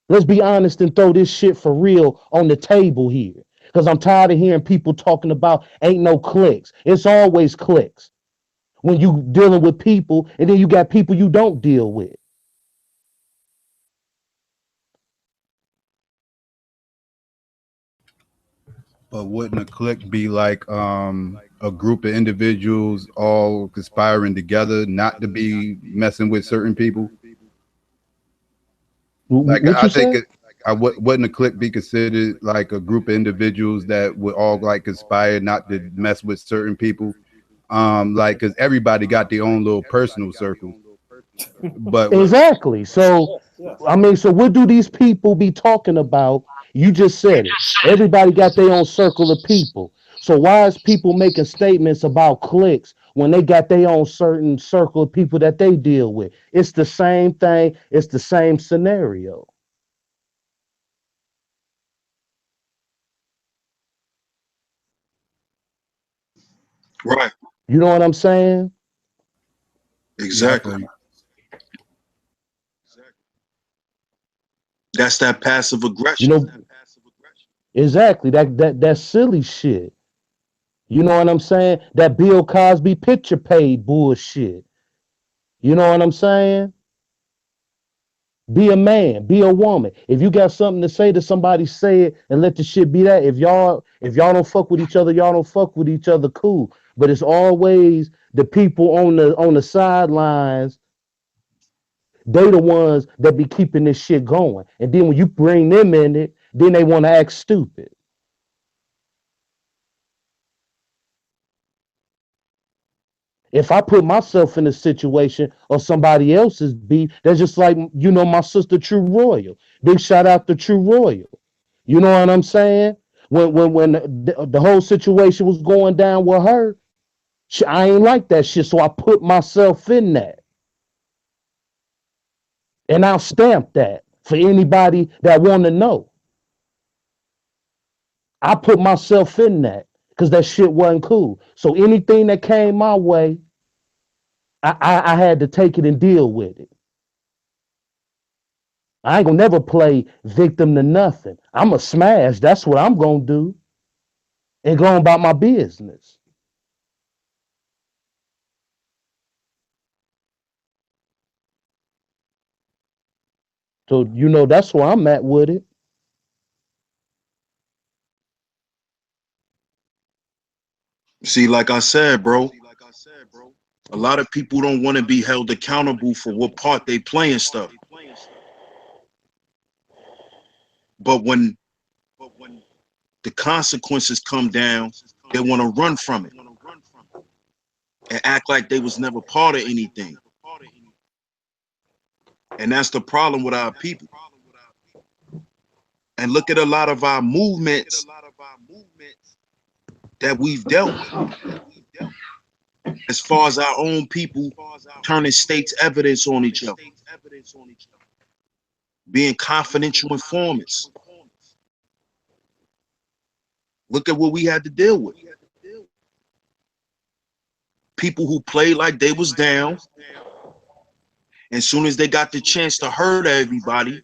Let's be honest and throw this shit for real on the table here. Because I'm tired of hearing people talking about ain't no clicks. It's always clicks when you dealing with people, and then you got people you don't deal with. But wouldn't a clique be like a group of individuals all conspiring together not to be messing with certain people? Like What I you think say? it, wouldn't a clique be considered like a group of individuals that would all like conspire not to mess with certain people? Like because everybody got their own little personal circles, but Exactly. So, Yeah. I mean, so what do these people be talking about? You just said it. Everybody got their own circle of people. So why is people making statements about cliques when they got their own certain circle of people that they deal with? It's the same thing. It's the same scenario. Right. You know what I'm saying? yeah, I Exactly. feel you. That's that passive You aggression. know exactly that silly shit. You know what I'm saying? That Bill Cosby picture paid bullshit. You know what I'm saying? Be a man, be a woman. If you got something to say to somebody, say it and let the shit be that. If y'all don't fuck with each other, y'all don't fuck with each other, cool. But it's always the people on the sidelines, they the ones that be keeping this shit going. And then when you bring them in it, then they want to act stupid. If I put myself in a situation or somebody else's beef, that's just like my sister True Royal. Big shout out to True Royal. You know what I'm saying? When the whole situation was going down with her, I ain't like that shit. So I put myself in that, and I'll stamp that for anybody that want to know. I put myself in that because that shit wasn't cool. So anything that came my way, I had to take it and deal with it. I ain't gonna never play victim to nothing. I'm a smash. That's what I'm gonna do and go on about my business. So that's where I'm at with it. See, like I said, bro, a lot of people don't want to be held accountable for what part they play and stuff. But when the consequences come down, they want to run from it and act like they was never part of anything. And that's the problem with our people. And look at a lot of our movements that we've dealt with as far as our own people turning state's evidence on each other, being confidential informants. Look at what we had to deal with. People who played like they was down, and soon as they got the chance to hurt everybody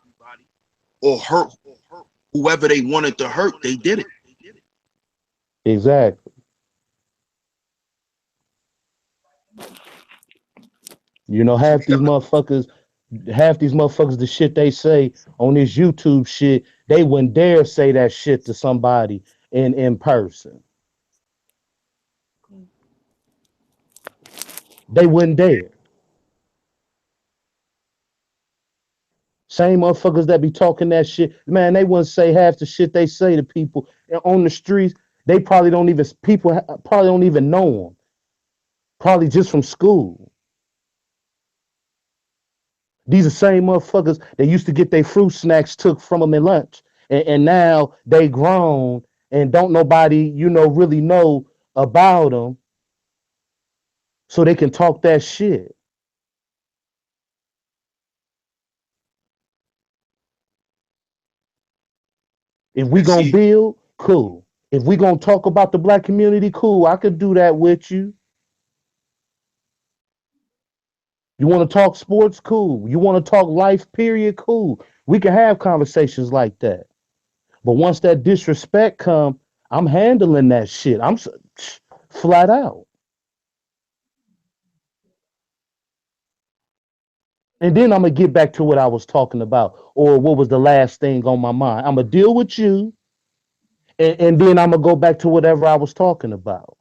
or hurt whoever they wanted to hurt, they did it. Exactly. So we got half these motherfuckers, the shit they say on this YouTube shit, they wouldn't dare say that shit to somebody in person. They wouldn't dare. Same motherfuckers that be talking that shit, man, they wouldn't say half the shit they say to people on the streets. They probably don't even, people probably don't even know them. Probably just from school. These are same motherfuckers that used to get their fruit snacks took from them in lunch. And now they grown and don't nobody, really know about them so they can talk that shit. If we And gonna see, build, cool. If we gonna talk about the black community, cool. I could do that with you. You want to talk sports, cool. You want to talk life, period, cool. We can have conversations like that. But once that disrespect come, I'm handling that shit. Flat out. And then I'm gonna get back to what I was talking about, or what was the last thing on my mind. I'm gonna deal with you, and then I'm gonna go back to whatever I was talking about.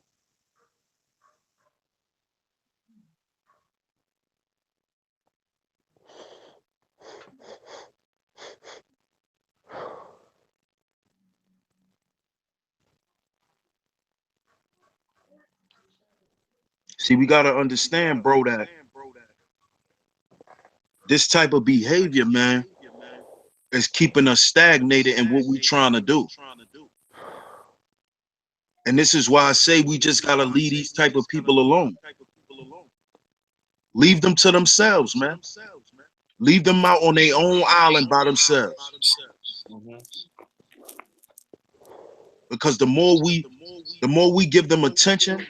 we gotta understand, bro, that this type of behavior, man, is keeping us stagnated in what we trying to do. And this is why I say we just gotta leave these type of people alone. Leave them to themselves, man. Leave them out on their own island by themselves. Mhm. Because the more we give them attention,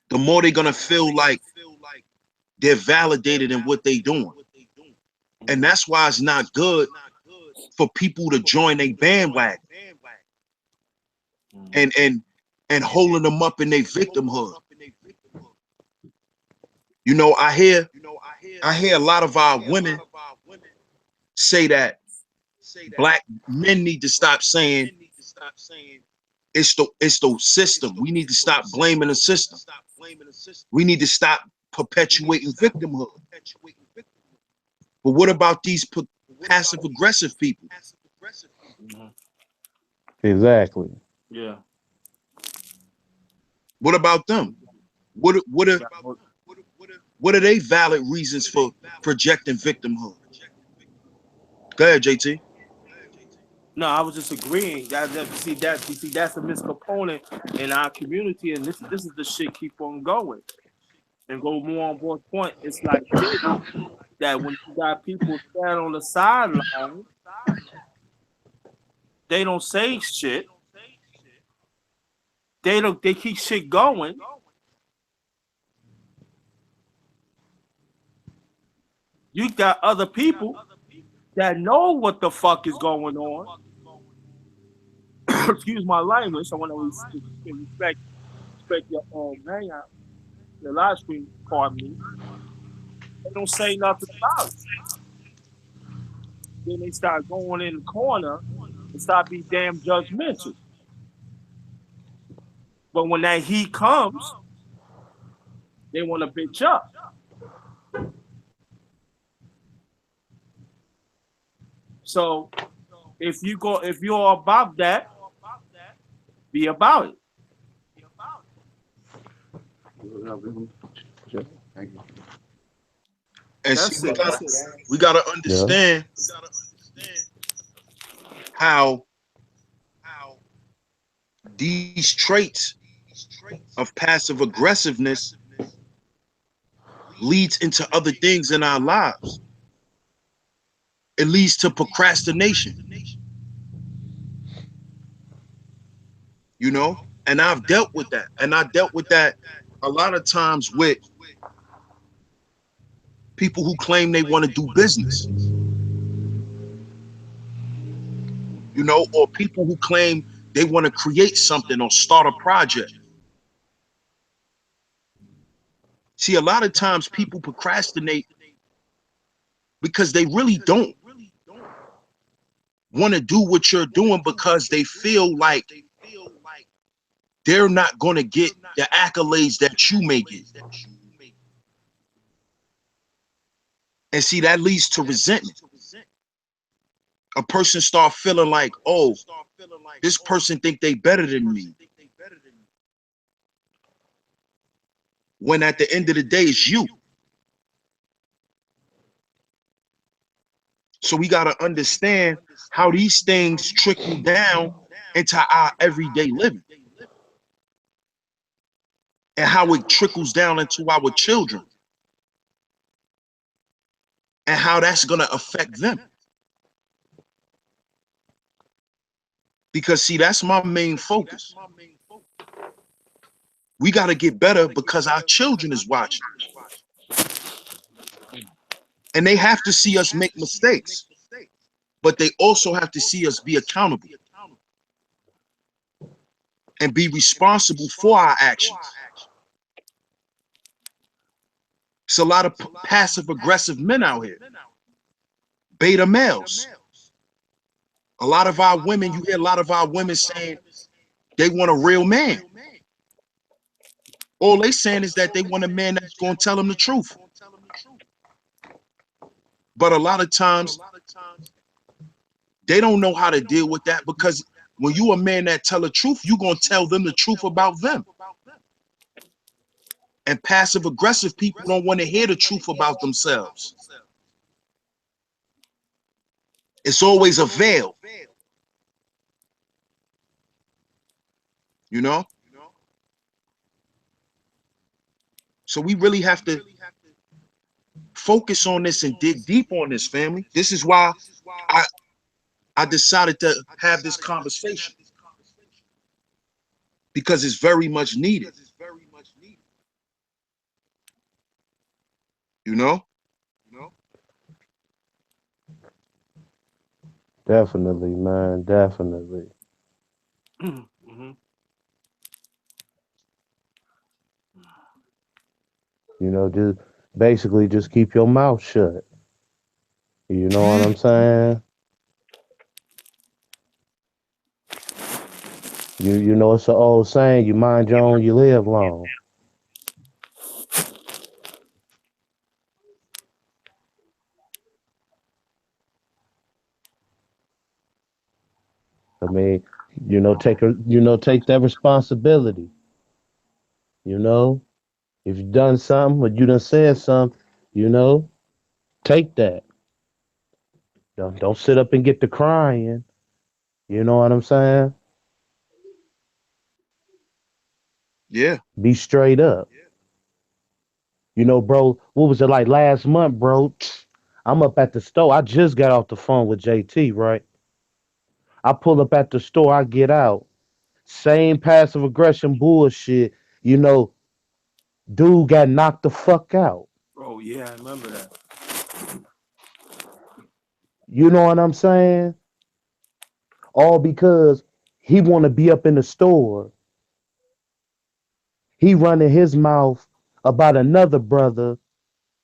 the more they're gonna feel like they're validated in what they doing. And Mhm. that's why it's not good for people to join a bandwagon Mhm. and holding them up in their victimhood. I hear a lot of our women say that black men need to stop saying it's the system. We need to stop blaming the system. We need to stop perpetuating victimhood. But what about these passive aggressive people? Mhm. Exactly. Yeah. What about them? What what You are got more- what are they valid reasons for projecting victimhood? Go ahead, JT. No, I was just agreeing. See that's a miscomponent in our community, and this is the shit keep on going and go more on board point. It's like this that when you got people stand on the sideline, they don't say shit. They keep shit going. You got other people that know what the fuck is going on. Excuse my language. I want to respect your hangout, your live stream. Pardon me. They don't say nothing about it. Then they start going in the corner and start being damn judgmental. But when that heat comes, they want to bitch up. So if you're about that, be about it. And see, That's we it. gotta we gotta Yeah. understand how these traits of passive aggressiveness leads into other things in our lives. It leads to procrastination, you know? And I've dealt with that. And I dealt with that a lot of times with people who claim they want to do business, or people who claim they want to create something or start a project. See, a lot of times people procrastinate because they really don't want to do what you're doing because they feel like they're not going to get the accolades that you may get. And see, that leads to resentment. A person start feeling like, oh, this person think they better than me. When at the end of the day, it's you. So we got to understand how these things trickle down into our everyday living and how it trickles down into our children and how that's going to affect them. Because, see, that's my main focus. We got to get better because our children is watching and they have to see us make mistakes, but they also have to see us be accountable and be responsible for our actions. It's a lot of passive aggressive men out here, beta males. A lot of our women, you hear a lot of our women saying they want a real man. All they saying is that they want a man that's going to tell them the truth. But a lot of times they don't know how to deal with that, because when you a man that tell the truth, you're going to tell them the truth about them. And passive aggressive people don't want to hear the truth about themselves. It's always a veil, you know? So we really have to focus on this and dig deep on this, family. This is why I, I decided to have this conversation, because it's very much needed, you know? Definitely, man. Definitely. Mm-hmm. Just basically just keep your mouth shut. You know what I'm saying? It's an old saying, you mind your own, you live long. I mean, take that responsibility. You know, if you done something or you done said something, you know, take that. Don't sit up and get to crying. You know what I'm saying? Yeah. Be straight up. Bro, what was it like last month, bro? I'm up at the store. I just got off the phone with JT, right? I pull up at the store, I get out. Same passive aggression bullshit. You know, dude got knocked the fuck out. Oh yeah, I remember that. You know what I'm saying? All because he want to be up in the store. He running his mouth about another brother.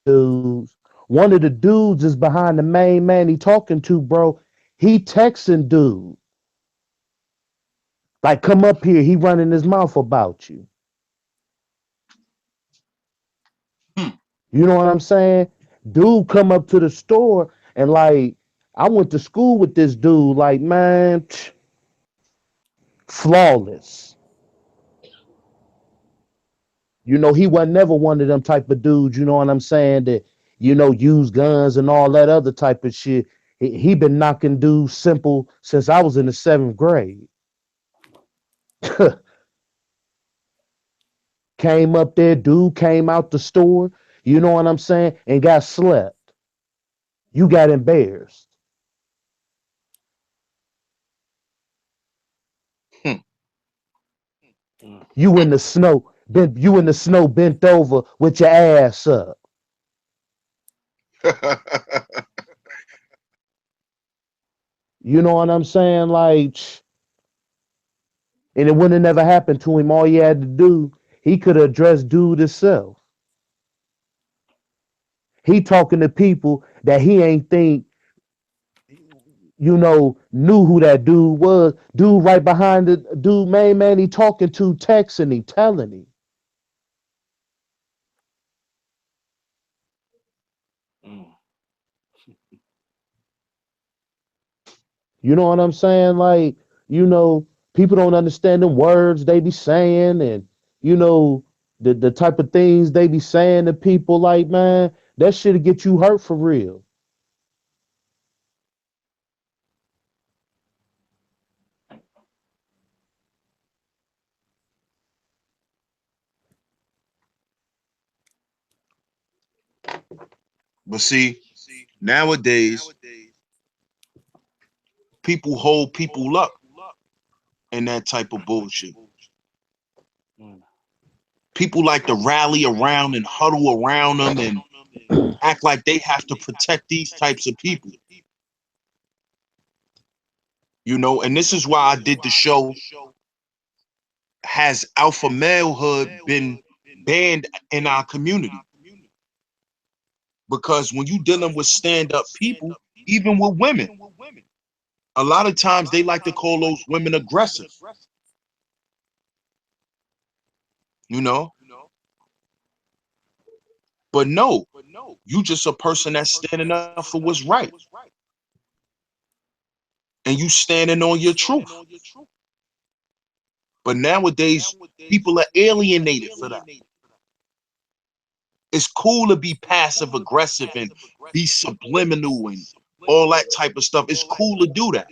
Dudes. One of the dudes is behind the main man he talking to, bro. He texting dude. Like, come up here. He running his mouth about you. Hmm. You know what I'm saying? Dude come up to the store and like, I went to school with this dude. Like, man, flawless. He wasn't never one of them type of dudes, you know what I'm saying, that, use guns and all that other type of shit. He been knocking dudes simple since I was in the 7th grade. Came up there, dude came out the store, you know what I'm saying, and got slept. You got embarrassed. Hmm. You in the snow, bent over with your ass up. You know what I'm saying? Like, and it wouldn't have never happened to him. All he had to do, he could have addressed dude himself. He talking to people that he ain't think, knew who that dude was. Dude right behind the dude, main man he talking to, texting him, telling him. Mm. You know what I'm saying? Like, you know, people don't understand the words they be saying and, you know, the type of things they be saying to people. Like, man, that shit'll get you hurt for real. But see, nowadays people hold people up in that type of bullshit. Mm. People like to rally around and huddle around them and act like they have to protect these types of people, you know. And this is why I did the show. Has alpha malehood been banned in our community? Because when you dealing with stand-up people, even with women, a lot of times they like to call those women aggressive, you know. But no, you just a person that's standing up for what's right, and you standing on your truth. But nowadays, people are alienated for that. It's cool to be passive aggressive and be subliminal and all that type of stuff. It's cool to do that.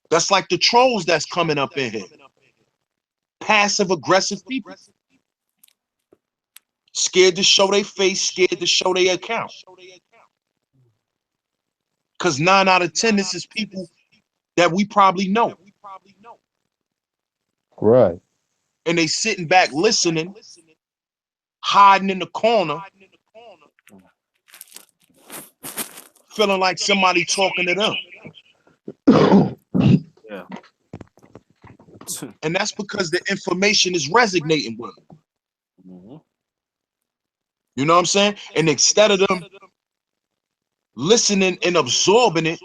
That's like the trolls that's coming up in here. Passive aggressive people. Scared to show their face, scared to show their account. Because 9 out of 10, this is people that we probably know. Right. And they sitting back listening, hiding in the corner, feeling like somebody talking to them. Yeah. And that's because the information is resonating with them. Mhm. You know what I'm saying? And instead of them listening and absorbing it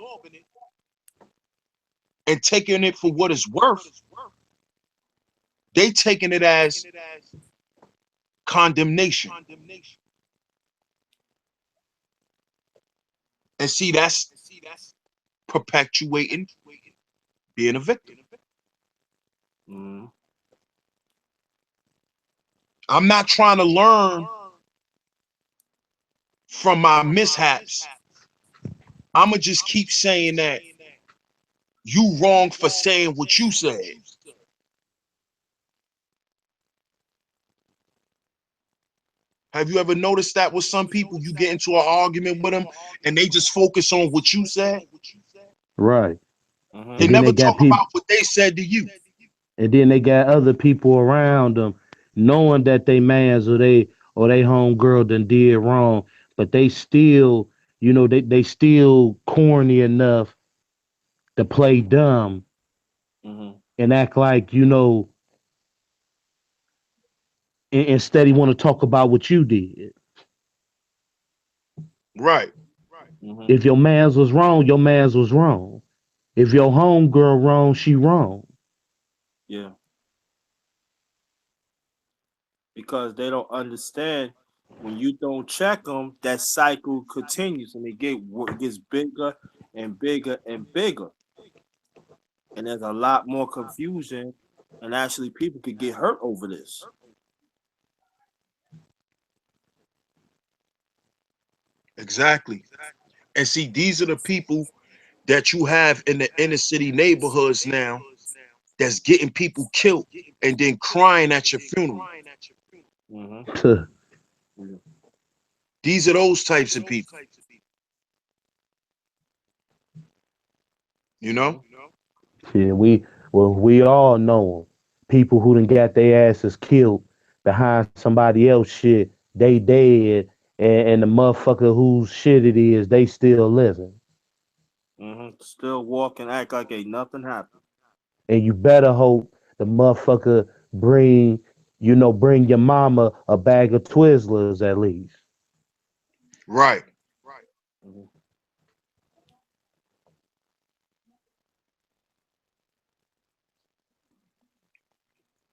and taking it for what it's worth, they taking it as condemnation. And see, that's perpetuating being a victim. Mhm. I'm not trying to learn from my mishaps. I'ma just keep saying that you wrong for saying what you said. Have you ever noticed that with some people? You get into an argument with them and they just focus on what you said. Right. They And Mhm. then never they talk got about people, what they said to you. and then they got other people around them, knowing that they mans or they home girl done did wrong, but they still, you know, they still corny enough to play dumb Mhm. and act like, you know, instead he want to talk about what you did. Right. Mhm. If your mans was wrong, your mans was wrong. If your home girl wrong, she wrong. Yeah. Because they don't understand when you don't check them, that cycle continues and it gets bigger and bigger and bigger. And there's a lot more confusion, and actually people could get hurt over this. Exactly. And see, these are the people that you have in the inner city neighborhoods now that's getting people killed and then crying at your funeral. Mm-hmm. Yeah. These are those types of people, you Mm-hmm. know? Yeah, we all know them. People who done got their asses killed behind somebody else shit. They dead, and the motherfucker whose shit it is, they still living. Mm-hmm. Still walk and act like ain't nothing happened. And you better hope the motherfucker bring, you know, bring your mama a bag of Twizzlers at least. Right. Mm-hmm.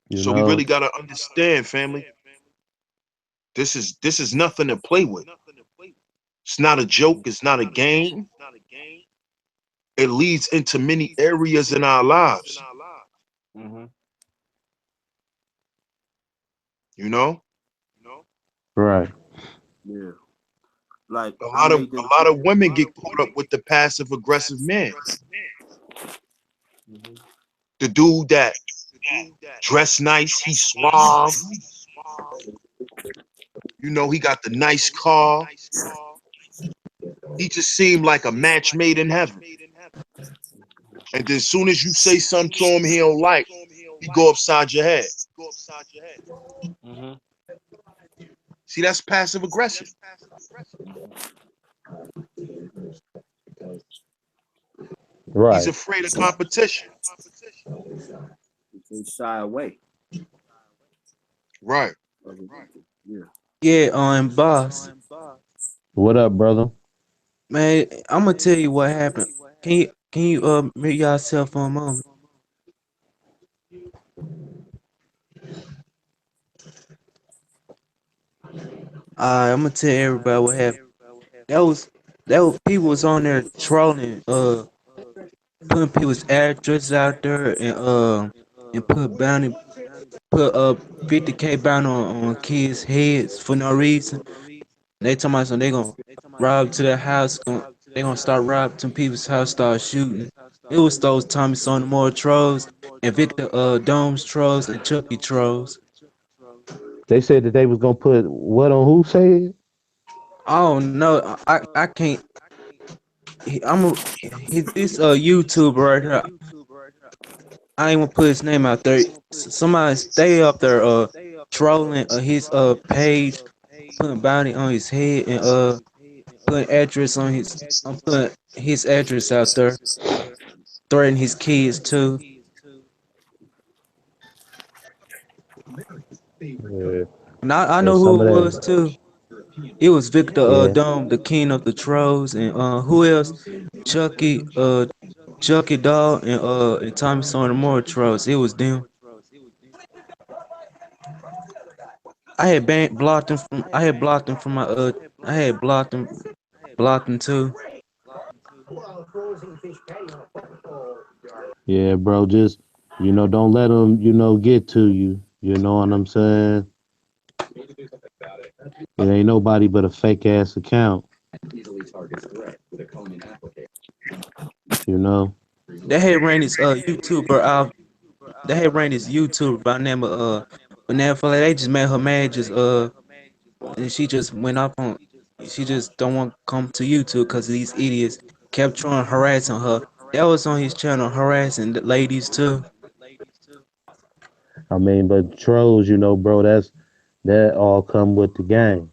You So we know. really gotta understand, family. This is nothing to play with. It's not a joke, it's not a game. it leads into many areas in our lives. Mm-hmm. You know, Right. Yeah. Like a I lot of made this. a lot of women get caught up with the passive aggressive man, Mhm. the dude that dress nice, he suave. You know, he got the nice car. He just seemed like a match made in heaven. And then as soon as you say something to him he don't like, he go upside your head. Mhm. See, that's passive aggression. He's Right. afraid of competition. They shy away. Right. Yeah. Yeah, boss, What up, brother? man, I'm gonna tell you what happened. Can you mute yourself for a moment? I'm gonna tell everybody what happened. That was that was people was on there trolling, putting people's addresses out there and put 50K bounty on kids' heads for no reason. They talking about something they gonna rob to their house, they gonna start robbing some people's house, start shooting. It was those Tommy Sonomore trolls and Victor Domes trolls and Chucky trolls. They said that they was gonna put what on who said? I don't know. I can't. I'm a, this YouTuber right here. I ain't gonna put his name out there. Somebody stay up there trolling his page, putting bounty on his head and putting address on his. I'm putting his address out there, threatening his kids too. Yeah. And I And know some who of it was that. too. It was Victor Yeah. Dome, the king of the trolls, and who else? Chucky Chucky Doll and Tommy Soner more trolls. It was them. I had blocked him from. I had blocked him from my. I had blocked him too. Yeah, bro. Just don't let them get to you. You know what I'm saying? It ain't nobody but a fake ass account. You know. They had ran this YouTuber out. They had ran this YouTuber by the name of Banana Fillet. They just made her mad. Just and she just went up on. She just don't want to come to YouTube because these idiots kept trying harassing her. That was on his channel harassing the ladies too. I mean, but trolls, bro. That all come with the game.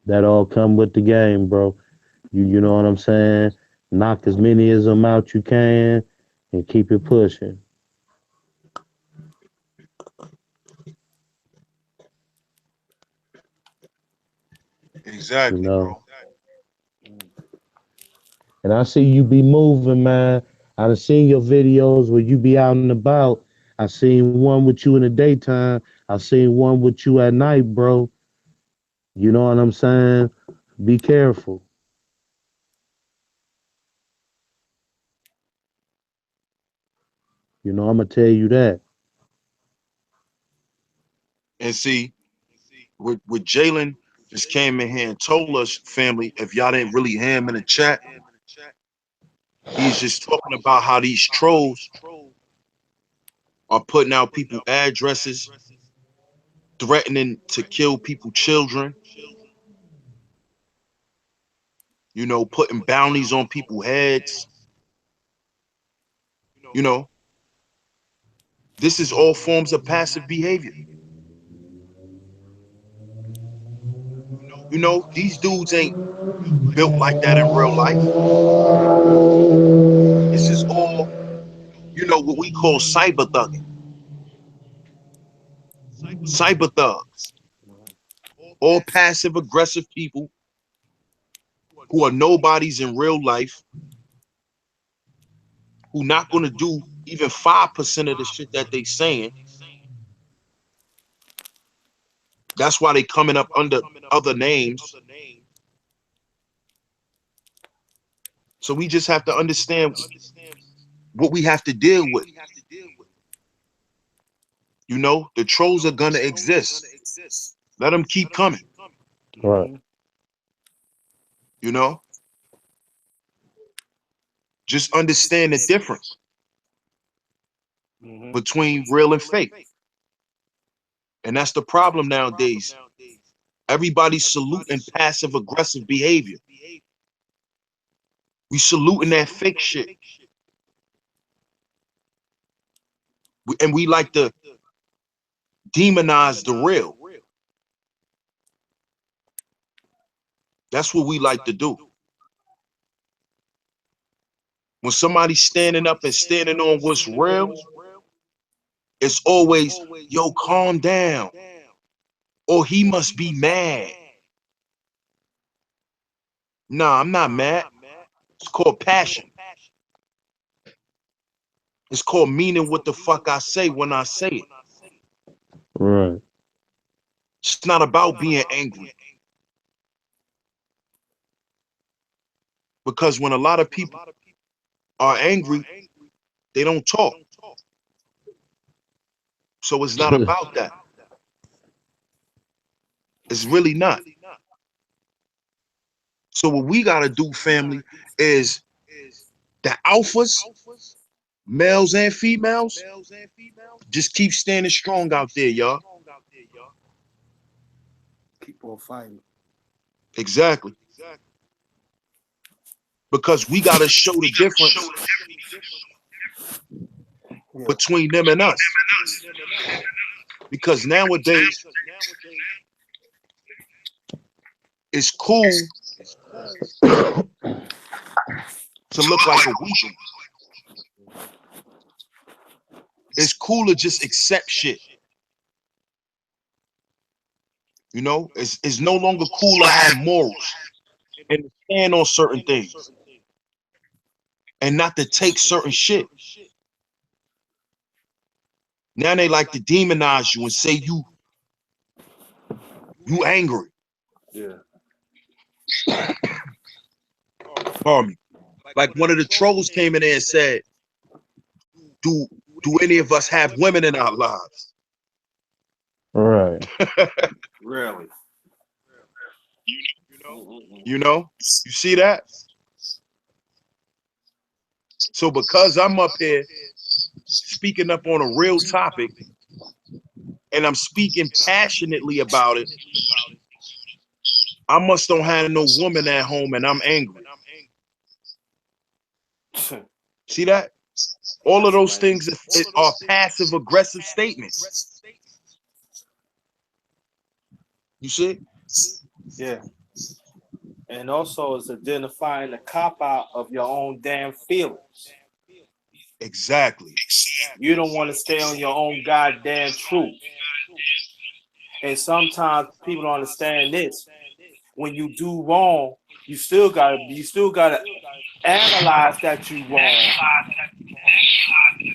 That all come with the game, bro. You know what I'm saying? Knock as many as them out you can, and keep it pushing. You Exactly, know. bro. And I see you be moving, man. I done seen your videos where you be out and about. I seen one with you in the daytime. I seen one with you at night, bro. You know what I'm saying? Be careful. I'm gonna tell you that. And see, with Jalen just came in here and told us, family, if y'all didn't really hear him in the chat, he's just talking about how these trolls are putting out people addresses, threatening to kill people, children, putting bounties on people's heads. You know, this is all forms of passive behavior. These dudes ain't built like that in real life. This is all, what we call cyber thugging, cyber thugs, all passive aggressive people who are nobodies in real life, who not going to do even 5% of the shit that they saying. That's why they coming up under other names, So we just have to understand what we have to deal with. You know, the trolls are gonna exist. Let them keep coming. Right. Mm-hmm. You know, just understand the difference Mm-hmm. between real and fake. And that's the problem nowadays. Everybody's saluting passive aggressive behavior. We saluting that fake shit. And we like to demonize the real. That's what we like to do. When somebody's standing up and standing on what's real, it's always, yo, calm down. Or he must be mad. Nah, I'm not mad. It's called passion. It's called meaning what the fuck I say when I say it. Right. It's not about being angry. Because when a lot of people are angry, they don't talk. So it's not about that. It's really not. So what we gotta do, family, is the alphas, males and females, just keep standing strong out there, y'all. Keep on fighting. Exactly. Because we gotta show the difference Yeah. between them and us. Because nowadays it's cool to look like a weakling. It's cool to just accept shit. You know, it's no longer cool to have morals and to stand on certain things and not to take certain shit. Now they like to demonize you and say you angry. Yeah. Pardon me. Like one of the trolls came in there and said, "Do do any of us have women in our lives?" Right. Really. Mm-mm-mm. You know, you see that? So because I'm up here speaking up on a real topic and I'm speaking passionately about it, I must don't have no woman at home and I'm angry. See that? All of That's those right. things are passive aggressive statements. You see? Yeah. And also it's identifying the cop out of your own damn feelings. Exactly. You don't want to stay on your own goddamn truth. And sometimes people don't understand this. When you do wrong, you still gotta analyze that you wrong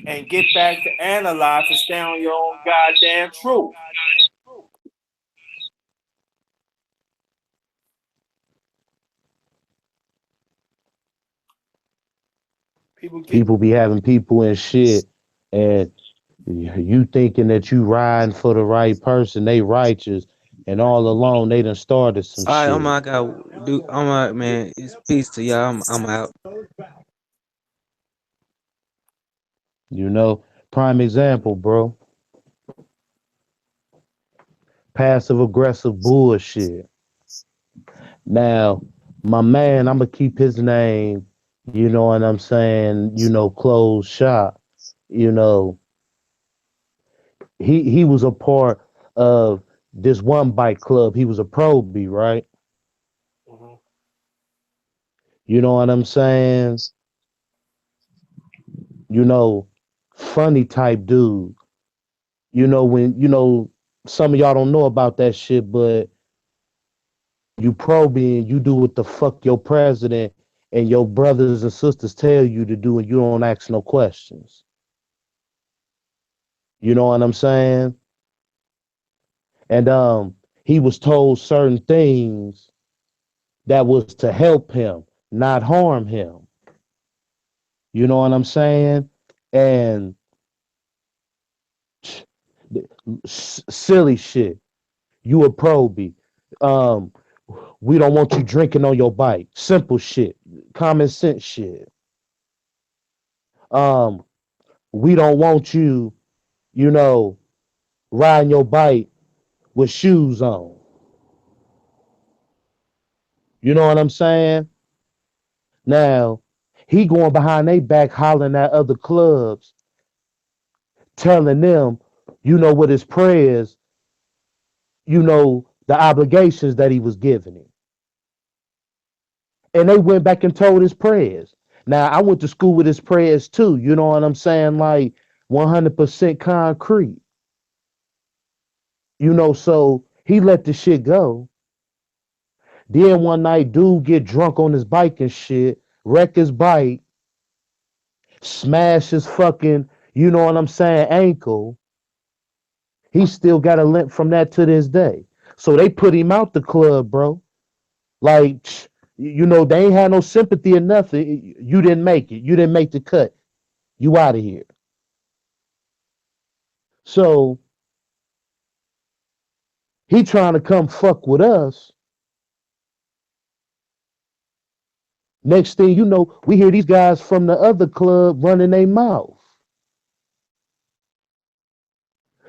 and get back to analyze and stay on your own goddamn truth. People get People be having people and shit, and you thinking that you riding for the right person, they righteous, and all along they done started some All right, oh shit. my God, dude, oh my man, it's peace to y'all. I'm out. You know, prime example, bro. Passive aggressive bullshit. Now, my man, I'm gonna keep his name. You know what I'm saying? You know, closed shop. You know, he was a part of this one bike club. He was a probie, right? mhm. You know what I'm saying? You know, funny type dude. You know, when you know some of y'all don't know about that shit, but you probing, you do what the fuck your president and your brothers and sisters tell you to do, and you don't ask no questions. You know what I'm saying? And he was told certain things that was to help him, not harm him. You know what I'm saying? And silly shit. You a probie. Um, we don't want you drinking on your bike. Simple shit. Common sense shit. Um, we don't want you, you know, riding your bike with shoes on. You know what I'm saying? Now, he going behind their back hollering at other clubs, telling them, you know, what his prayers, you know, the obligations that he was giving him. And they went back and told his prayers. Now, I went to school with his prayers too. You know what I'm saying? Like 100% concrete. You know, so he let the shit go. Then one night, dude get drunk on his bike and shit, wreck his bike, smash his fucking, you know what I'm saying, ankle. He still got a limp from that to this day. So they put him out the club, bro. Like, you know, they ain't had no sympathy or nothing. You didn't make it. You didn't make the cut. You out of here. So he trying to come fuck with us. Next thing you know, we hear these guys from the other club running their mouth.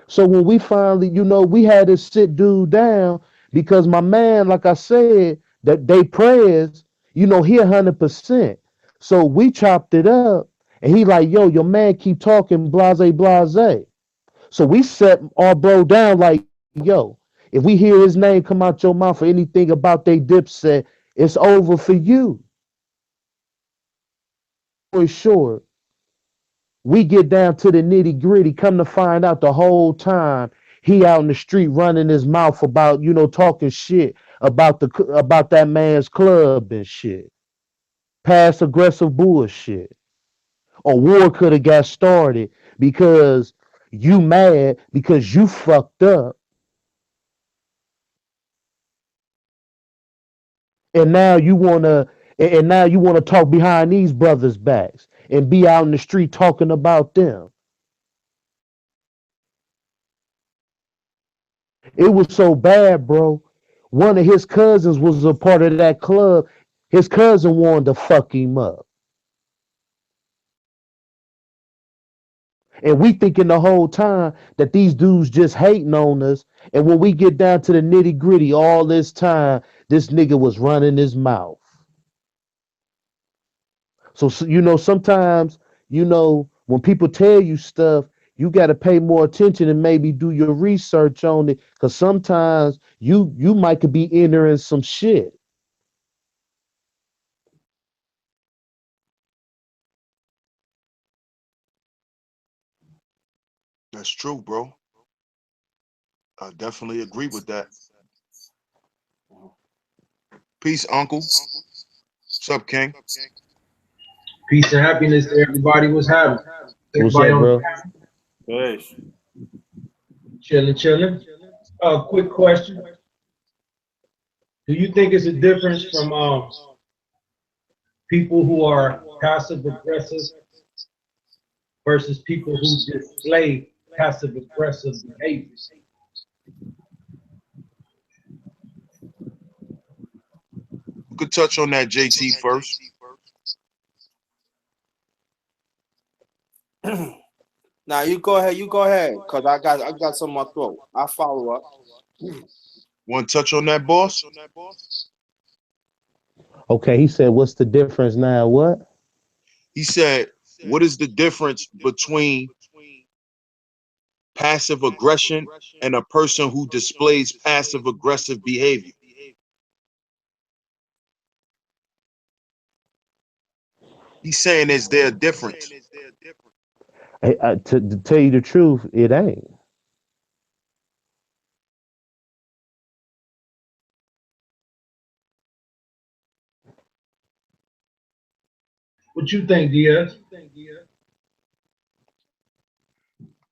So when we finally, you know, we had to sit dude down because my man, like I said, that they prayers, you know, he 100%. So we chopped it up, and he like, yo, your man keep talking blase blase. So we set our bro down like, yo, if we hear his name come out your mouth or anything about they dipset, it's over for you. For sure, we get down to the nitty gritty. Come to find out the whole time he out in the street running his mouth about, you know, talking shit about that man's club and shit. Pass aggressive bullshit. A war could have got started because you mad because you fucked up, and now you wanna talk behind these brothers' backs and be out in the street talking about them. It was so bad, bro. One of his cousins was a part of that club. His cousin wanted to fuck him up. And we thinking the whole time that these dudes just hating on us. And when we get down to the nitty gritty, all this time, this nigga was running his mouth. So, you know, sometimes, you know, when people tell you stuff, you got to pay more attention and maybe do your research on it. Cause sometimes you might could be entering some shit. That's true, bro. I definitely agree with that. Peace, Uncle. What's up, King? Peace and happiness to everybody. What's happening? What's Everybody up, on bro? Yes. chilling, chilling. Quick question: do you think it's a difference from people who are passive aggressive versus people who display passive aggressive behaviors? You could touch on that, JT, first. Now you go ahead. You go ahead, cause I got some in my throat. I follow up. Want to touch on that, boss? Okay, he said, what's the difference now? What? He said, what is the difference between passive aggression and a person who displays passive aggressive behavior? He's saying, is there a difference? To tell you the truth, it ain't. What you think, Diaz?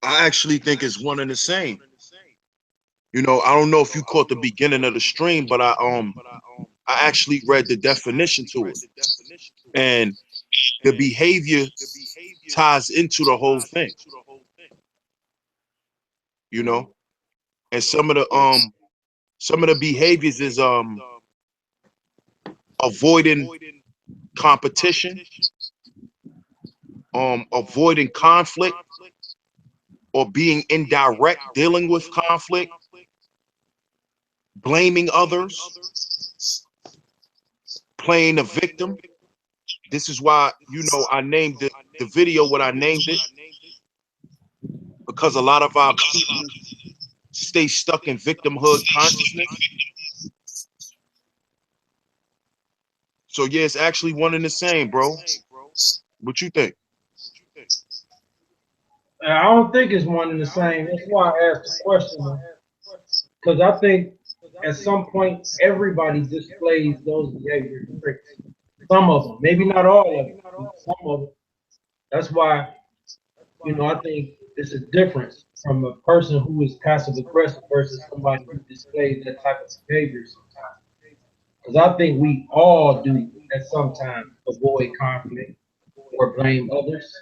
I actually think it's one and the same. You know, I don't know if you caught the beginning of the stream, but I actually read the definition to it. And the behavior ties into the whole thing, you know. And some of the behaviors is avoiding competition, avoiding conflict, or being indirect, dealing with conflict, blaming others, playing a victim. This is why, I named the video what I named it, because a lot of our people stay stuck in victimhood consciousness. So yeah, it's actually one and the same, bro. What you think? I don't think it's one and the same. That's why I asked the question, because I think at some point everybody displays those behavior traits. Some of them, maybe not all of them, but some of them. That's why, I think it's a difference from a person who is passive aggressive versus somebody who displays that type of behavior sometimes. Because I think we all do at some time avoid conflict or blame others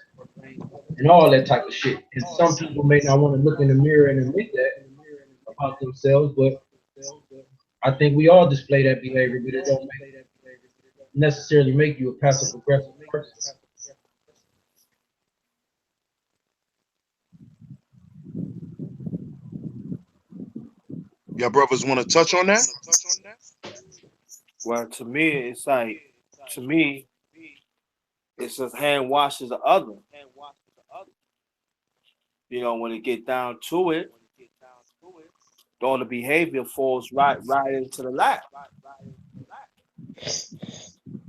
and all that type of shit. And some people may not want to look in the mirror and admit that about themselves, but I think we all display that behavior, but it don't necessarily make you a passive aggressive person. Your brothers want to touch on that? Well, to me, it's just hand washes the other. When it get down to it, all the behavior falls right into the lap.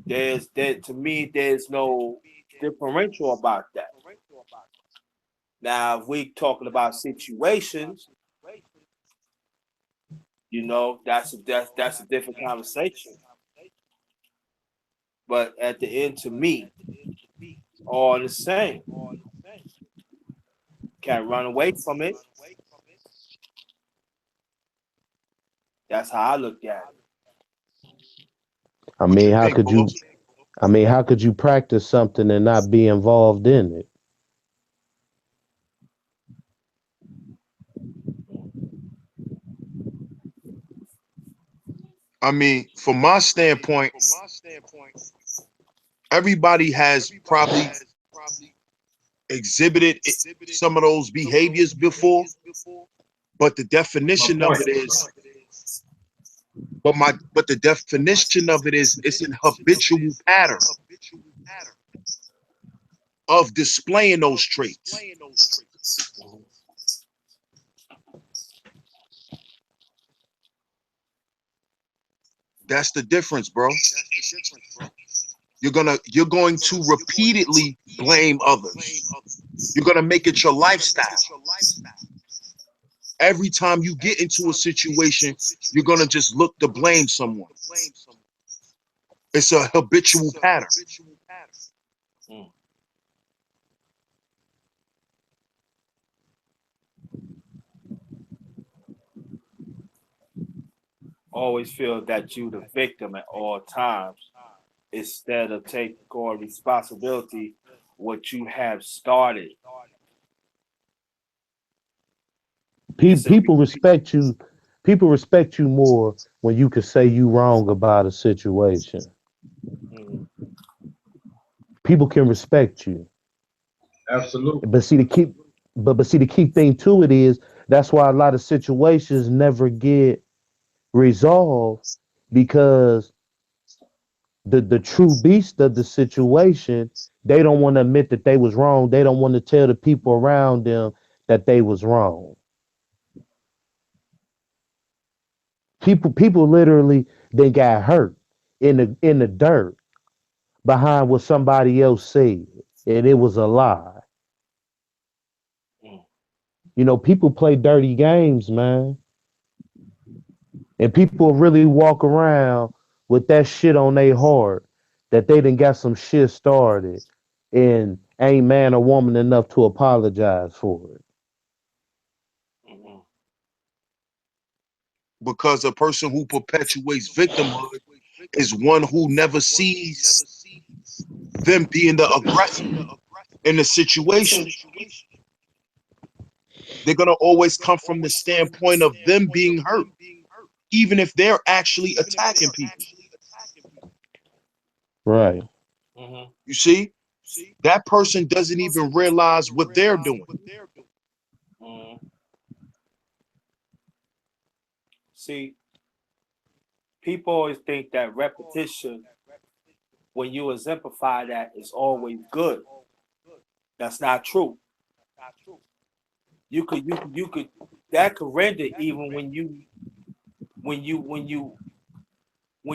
To me, there's no differential about that. Now, if we talking about situations, that's a different conversation. But at the end, to me, all the same. Can't run away from it. That's how I look at it. I What mean, you how think, could you? boss? I mean, how could you practice something and not be involved in it? I mean, from my standpoint, everybody has probably exhibited some of those behaviors before, but the My definition of point. it is, but the definition of it is, it's an habitual pattern of displaying those traits. That's the difference, bro. You're going to repeatedly blame others. You're gonna make it your lifestyle. Every time you get into a situation, you're gonna just look to blame someone. It's a habitual pattern. Mm. Always feel that you the victim at all times instead of taking on responsibility what you have started. It's a People respect you. People respect you more when you can say you wrong about a situation. mm, People can respect you. Absolutely. But see the key but see the key thing to it is that's why a lot of situations never get resolved because the true beast of the situation, they don't want to admit that they was wrong. They don't want to tell the people around them that they was wrong. People literally they got hurt in the dirt behind what somebody else said, and it was a lie. mm. People play dirty games, man, and people really walk around with that shit on their heart that they done got some shit started and ain't man or woman enough to apologize for it. Mhm. Because a person who perpetuates victimhood is one who never sees them being the aggressor in the situation. They're gonna always come from the standpoint of them being hurt, even if they're actually attacking people. Right. Mm-hmm. You see, that person doesn't even realize what they're doing. Mm-hmm. See, people always think that repetition, when you exemplify that, is always good. That's not true. You could that could render even when when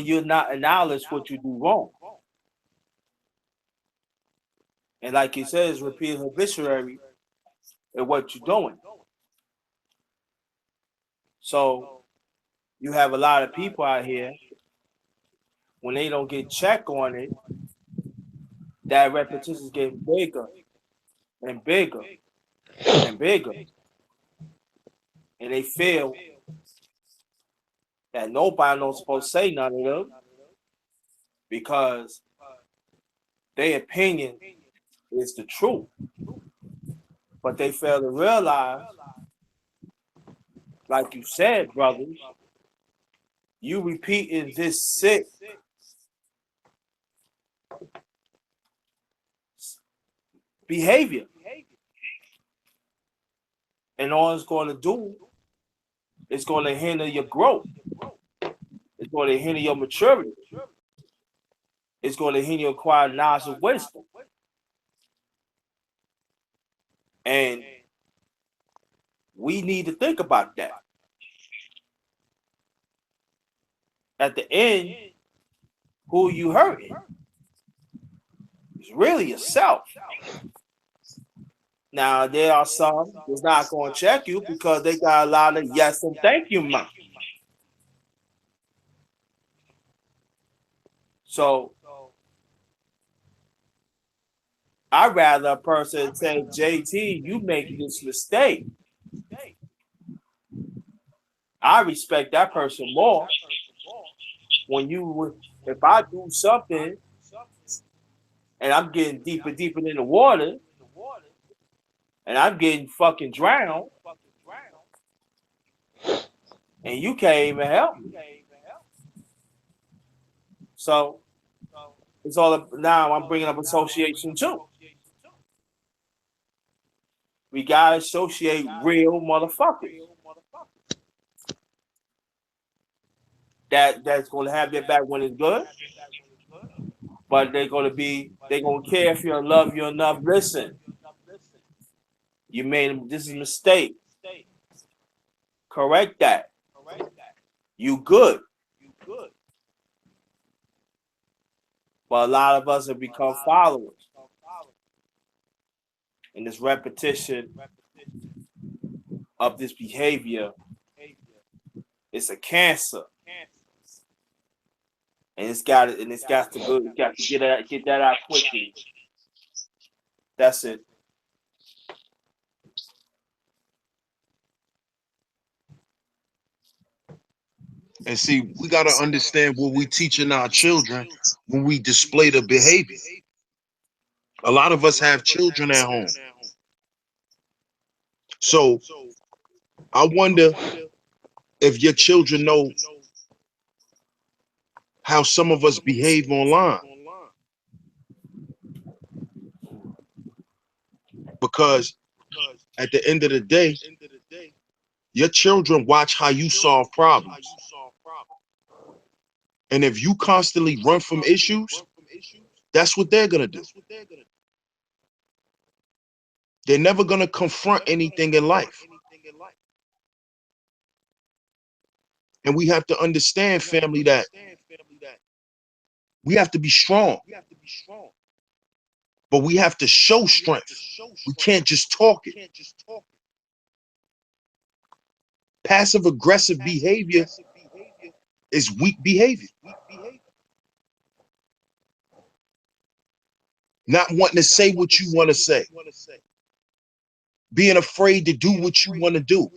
you're not acknowledge what you do wrong. And like it says, repeat habituary in what you're doing. So you have a lot of people out here when they don't get check on it, that repetition is getting bigger and bigger and bigger, and they feel that nobody not supposed to say none of them because their opinion is the truth. But they fail to realize, like you said, brothers, you repeating this sick behavior, and all it's going to do is going to hinder your growth. It's going to hinder your maturity. It's going to hinder your acquired knowledge and wisdom. And we need to think about that. At the end, who you hurting is really yourself. Now, there are some that's not going to check you because they got a lot of yes and thank you mouth. So, I'd rather a person say, JT, you making this mistake. I respect that person more when if I do something and I'm getting deeper, deeper in the water and I'm getting fucking drowned and you can't even help me. So it's all now I'm bringing up association too. We gotta associate real motherfuckers that's gonna have their back when it's good, but they're gonna care if you love you enough. Listen, you made this is a mistake. Correct that. You good. But a lot of us have become followers. And this repetition of this behavior is a cancer. And it's got to go, you got to get that out quickly. That's it. And see, we got to understand what we teaching our children when we display the behavior. A lot of us have children at home. So I wonder if your children know how some of us behave online. Because at the end of the day, your children watch how you solve problems. And if you constantly run from issues, that's what they're going to do. They're never going to confront anything in life. And we have to understand, family, that we have to be strong, but we have to show strength. We can't just talk it. Passive aggressive behavior is weak behavior. Not wanting to say what you want to say. Being afraid to do what you want to do.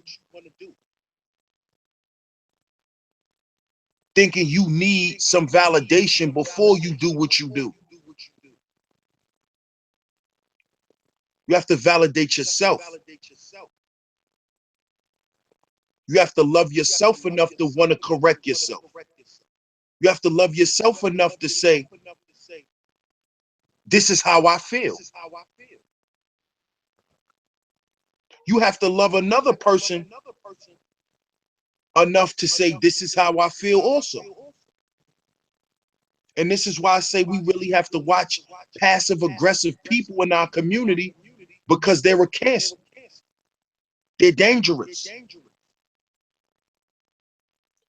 Thinking you need some validation before you do what you do. You have to validate yourself. You have to love yourself enough to want to correct yourself. You have to love yourself enough to say, this is how I feel. You have to love another person enough to say, this is how I feel also. And this is why I say we really have to watch passive aggressive people in our community, because they're a cancer. They're dangerous.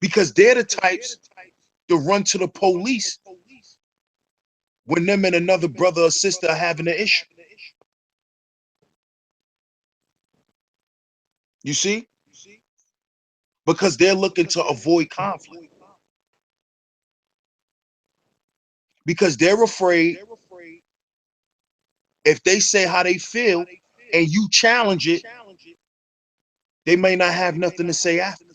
Because they're the types to run to the police when them and another brother or sister are having an issue. You see? Because they're looking to avoid conflict. Because they're afraid if they say how they feel and you challenge it, they may not have nothing to say after.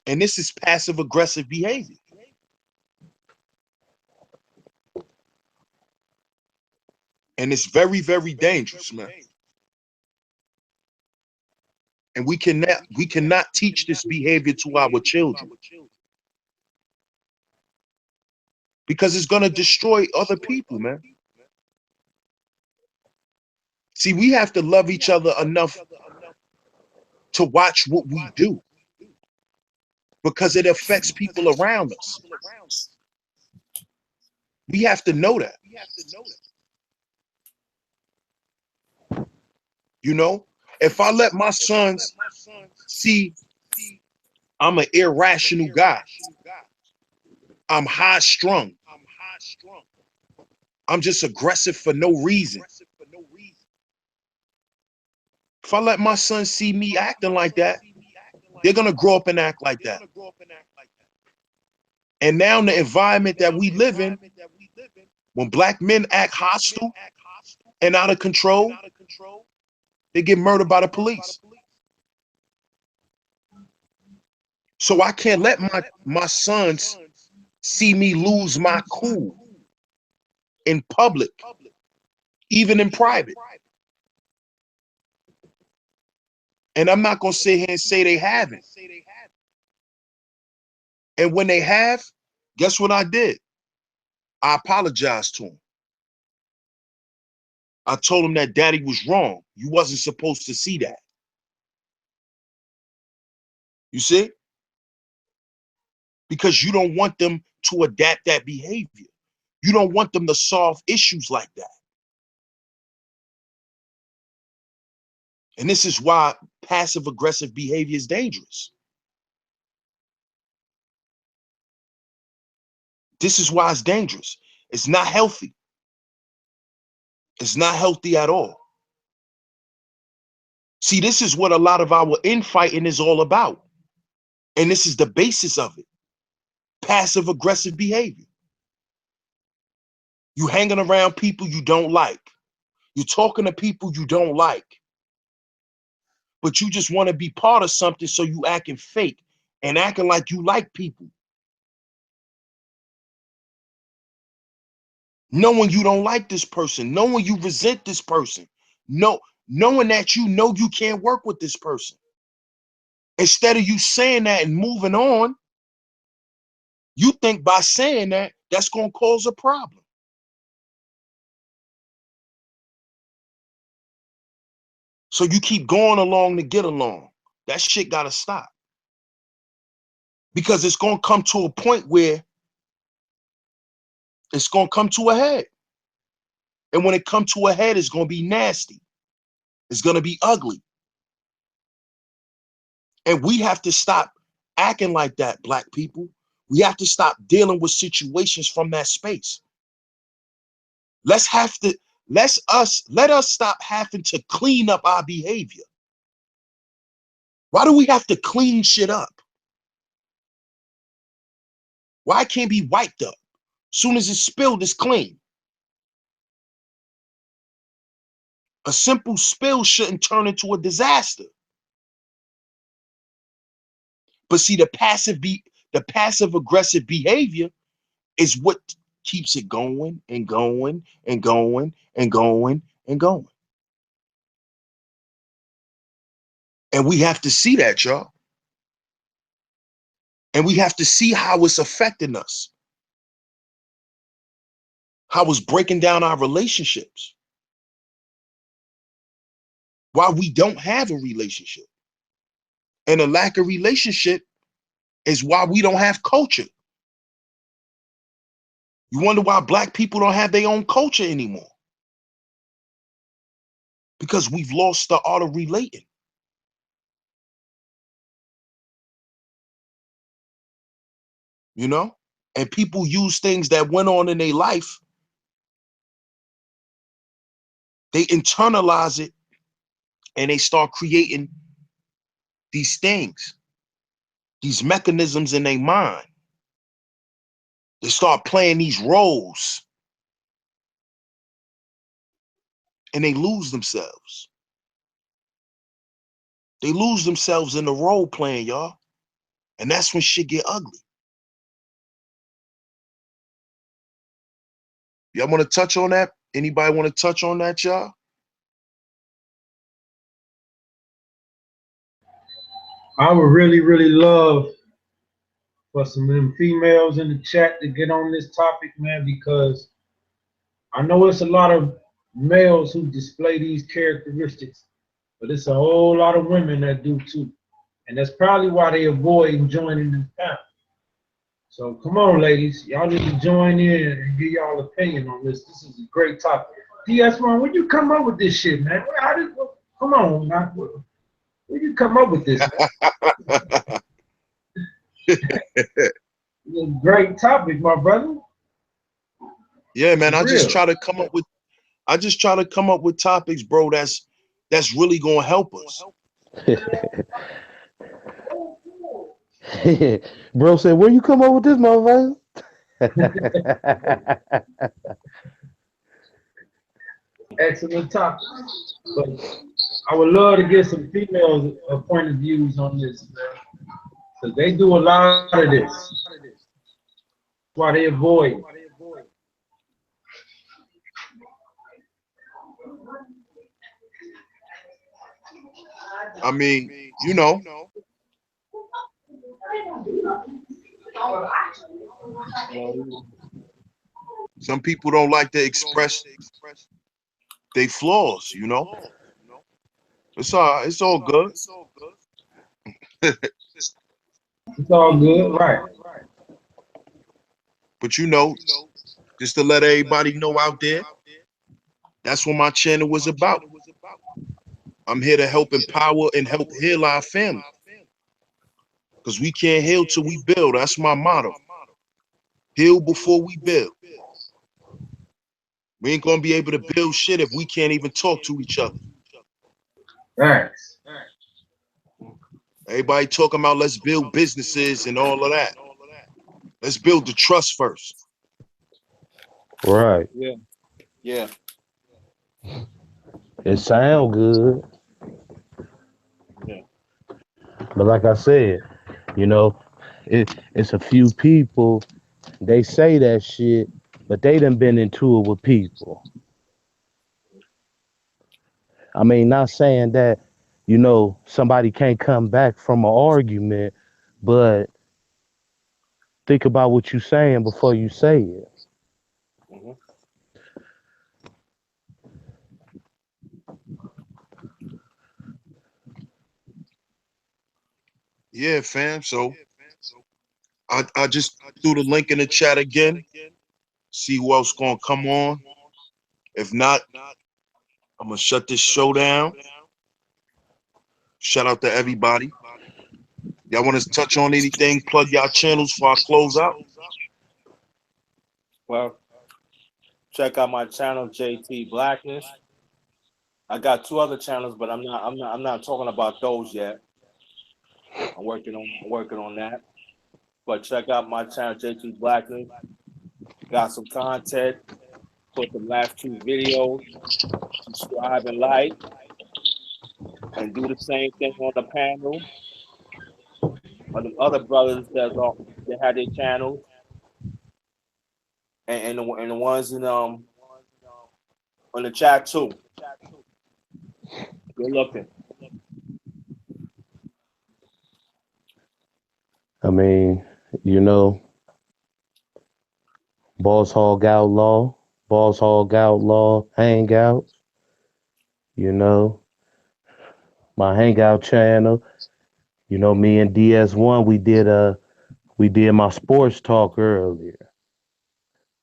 And this is passive aggressive behavior. And it's very, very dangerous, man. And we cannot teach this behavior to our children, because it's going to destroy other people, man. See, we have to love each other enough to watch what we do, because it affects people around us. We have to know that. You know, if I let my sons see I'm an irrational guy, I'm high strung, I'm just aggressive for no reason. If I let my sons see me acting like that, they're going to grow up and act like that. And now in the environment that we live in, when black men act hostile and out of control, they get murdered by the police. So I can't let my sons see me lose my cool in public, even in private. And I'm not going to sit here and say they haven't. And when they have, guess what I did? I apologized to them. I told him that daddy was wrong. You wasn't supposed to see that. You see? Because you don't want them to adapt that behavior. You don't want them to solve issues like that. And this is why passive aggressive behavior is dangerous. This is why it's dangerous. It's not healthy. It's not healthy at all. See, this is what a lot of our infighting is all about. And this is the basis of it. Passive aggressive behavior. You hanging around people you don't like. You're talking to people you don't like. But you just want to be part of something, so you acting fake and acting like you like people. Knowing you don't like this person, knowing you resent this person, knowing that you know you can't work with this person. Instead of you saying that and moving on, you think by saying that, that's going to cause a problem. So you keep going along to get along. That shit got to stop. Because it's going to come to a point where it's going to come to a head. And when it comes to a head, it's going to be nasty. It's going to be ugly. And we have to stop acting like that, black people. We have to stop dealing with situations from that space. Let us stop having to clean up our behavior. Why do we have to clean shit up? Why can't it be wiped up? Soon as it's spilled, it's clean. A simple spill shouldn't turn into a disaster. But see, the passive aggressive behavior is what keeps it going and going and going and going and going. And we have to see that, y'all. And we have to see how it's affecting us, how it's breaking down our relationships, why we don't have a relationship. And a lack of relationship is why we don't have culture. You wonder why black people don't have their own culture anymore? Because we've lost the art of relating, you know? And people use things that went on in their life, they internalize it, and they start creating these things, these mechanisms in their mind. They start playing these roles and they lose themselves. They lose themselves in the role playing, y'all. And that's when shit get ugly. Y'all want to touch on that? Anybody want to touch on that, y'all? I would really, really love for some of them females in the chat to get on this topic, man, because I know it's a lot of males who display these characteristics, but it's a whole lot of women that do too. And that's probably why they avoid joining this panel. So come on, ladies. Y'all need to join in and give y'all opinion on this. This is a great topic. DS1, when you come up with this shit, man? Come on, man. When you come up with this? It's a great topic, my brother. Yeah, man. For real. I just try to come up with topics, bro, that's really gonna help us. Bro said, where you come up with this motherfucker? Excellent topic. But I would love to get some females' point of views on this, man. Because they do a lot of this. That's why they avoid. I mean, you know, some people don't like to express their flaws, you know. It's all good. It's all good, right? But you know, just to let everybody know out there, that's what my channel was about. I'm here to help empower and help heal our family. Because we can't heal till we build. That's my motto. Heal before we build. We ain't gonna be able to build shit if we can't even talk to each other. Thanks. Everybody talking about let's build businesses and all of that. Let's build the trust first. Right. Yeah. Yeah. It sound good, Yeah. but like I said, you know, it's a few people. They say that shit, but they done been into it with people. I mean, not saying that, somebody can't come back from an argument, but think about what you're saying before you say it. Mhm. Yeah, fam. So I just threw the link in the chat again. See who else gonna come on. If not, I'm gonna shut this show down. Shout out to everybody. Y'all want to touch on anything? Plug y'all channels before I close out. Well, check out my channel, JT Blackness. I got two other channels, but I'm not talking about those yet. I'm working on that. But check out my channel, JT Blackness. Got some content. Put the last two videos. Subscribe and like, and do the same thing on the panel. Or the other brothers that had their channels. and the ones in on the chat too. Good looking. I mean, you know, Boss Hog Outlaw, Boss Hog Outlaw Hangout, you know, my Hangout channel. You know, me and DS1, we did my sports talk earlier.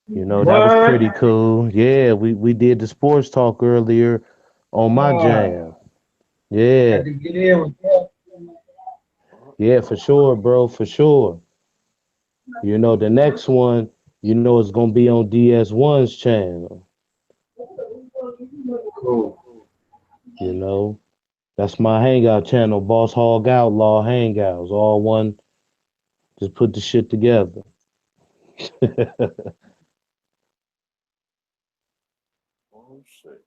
You know, that was What? pretty cool. Yeah, we did the sports talk earlier on my Ah, jam. Yeah, had to get in with that. yeah, for sure, bro, for sure. You know, the next one, you know, it's gonna be on DS1's channel. Cool. You know, that's my hangout channel, Boss Hog Outlaw Hangouts, all one. Just put the shit together. Oh shit.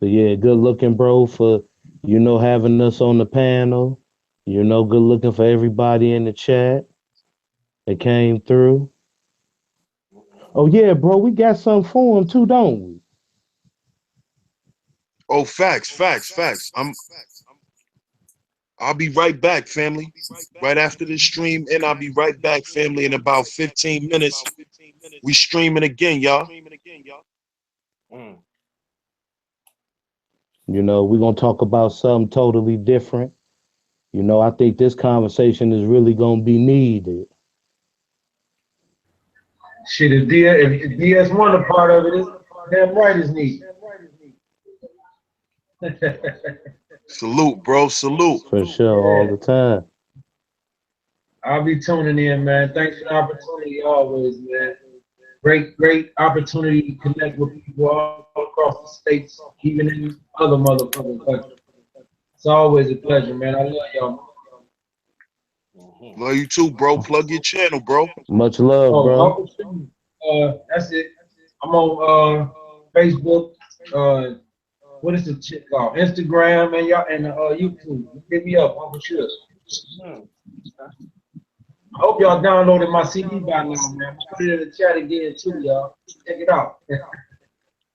But yeah, good looking, bro, for you know having us on the panel. You know, good looking for everybody in the chat that came through. Oh yeah, bro, we got something for him too, don't we? Oh, facts, facts, facts. I'll be right back, family. Right after this stream, and I'll be right back, family, in about 15 minutes. We streaming again, y'all. Mm. You know, we're gonna talk about something totally different. You know, I think this conversation is really gonna be needed. Shit, if DS1 a part of it, it's damn right is neat. Salute, bro. Salute. For sure, all Yeah, the time. I'll be tuning in, man. Thanks for the opportunity always, man. Great opportunity to connect with people all across the states, even in other motherfucking countries. It's always a pleasure, man. I love y'all. Mhm. Love you too, bro. Plug your channel, bro. Much love, Oh, bro. Uncle Steve. That's it. I'm on Facebook. Uh, what is the shit called? Instagram and y'all and YouTube. Hit me up, Uncle Shug. Mm. I hope y'all downloaded my CD by now, man. Put it in the chat again too, y'all. Check it out.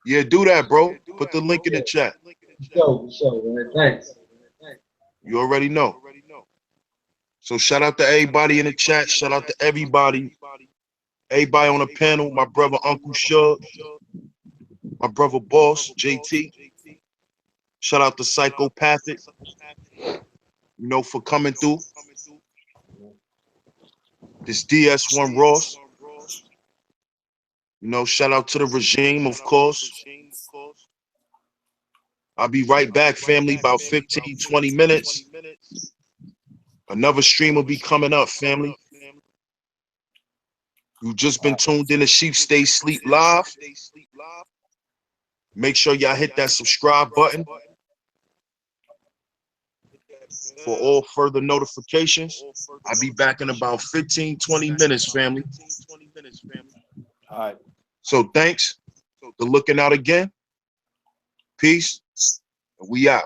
Yeah, do that, bro. Put the link in Yeah, the chat. for sure, man. Thanks. You already know. So shout out to everybody in the chat. Shout out to everybody. Everybody on the panel. My brother Uncle Shug. My brother Boss, JT. Shout out to Psychopathic, you know, for coming through. This DS1 Ross. You know, shout out to the regime, of course. I'll be right back, family, about 15, 20 minutes. Another stream will be coming up, family. You've just been tuned in to Sheep Stay Sleep Live. Make sure y'all hit that subscribe button for all further notifications. I'll be back in about 15, 20 minutes, family. All right. So thanks for looking out again. Peace. And we out.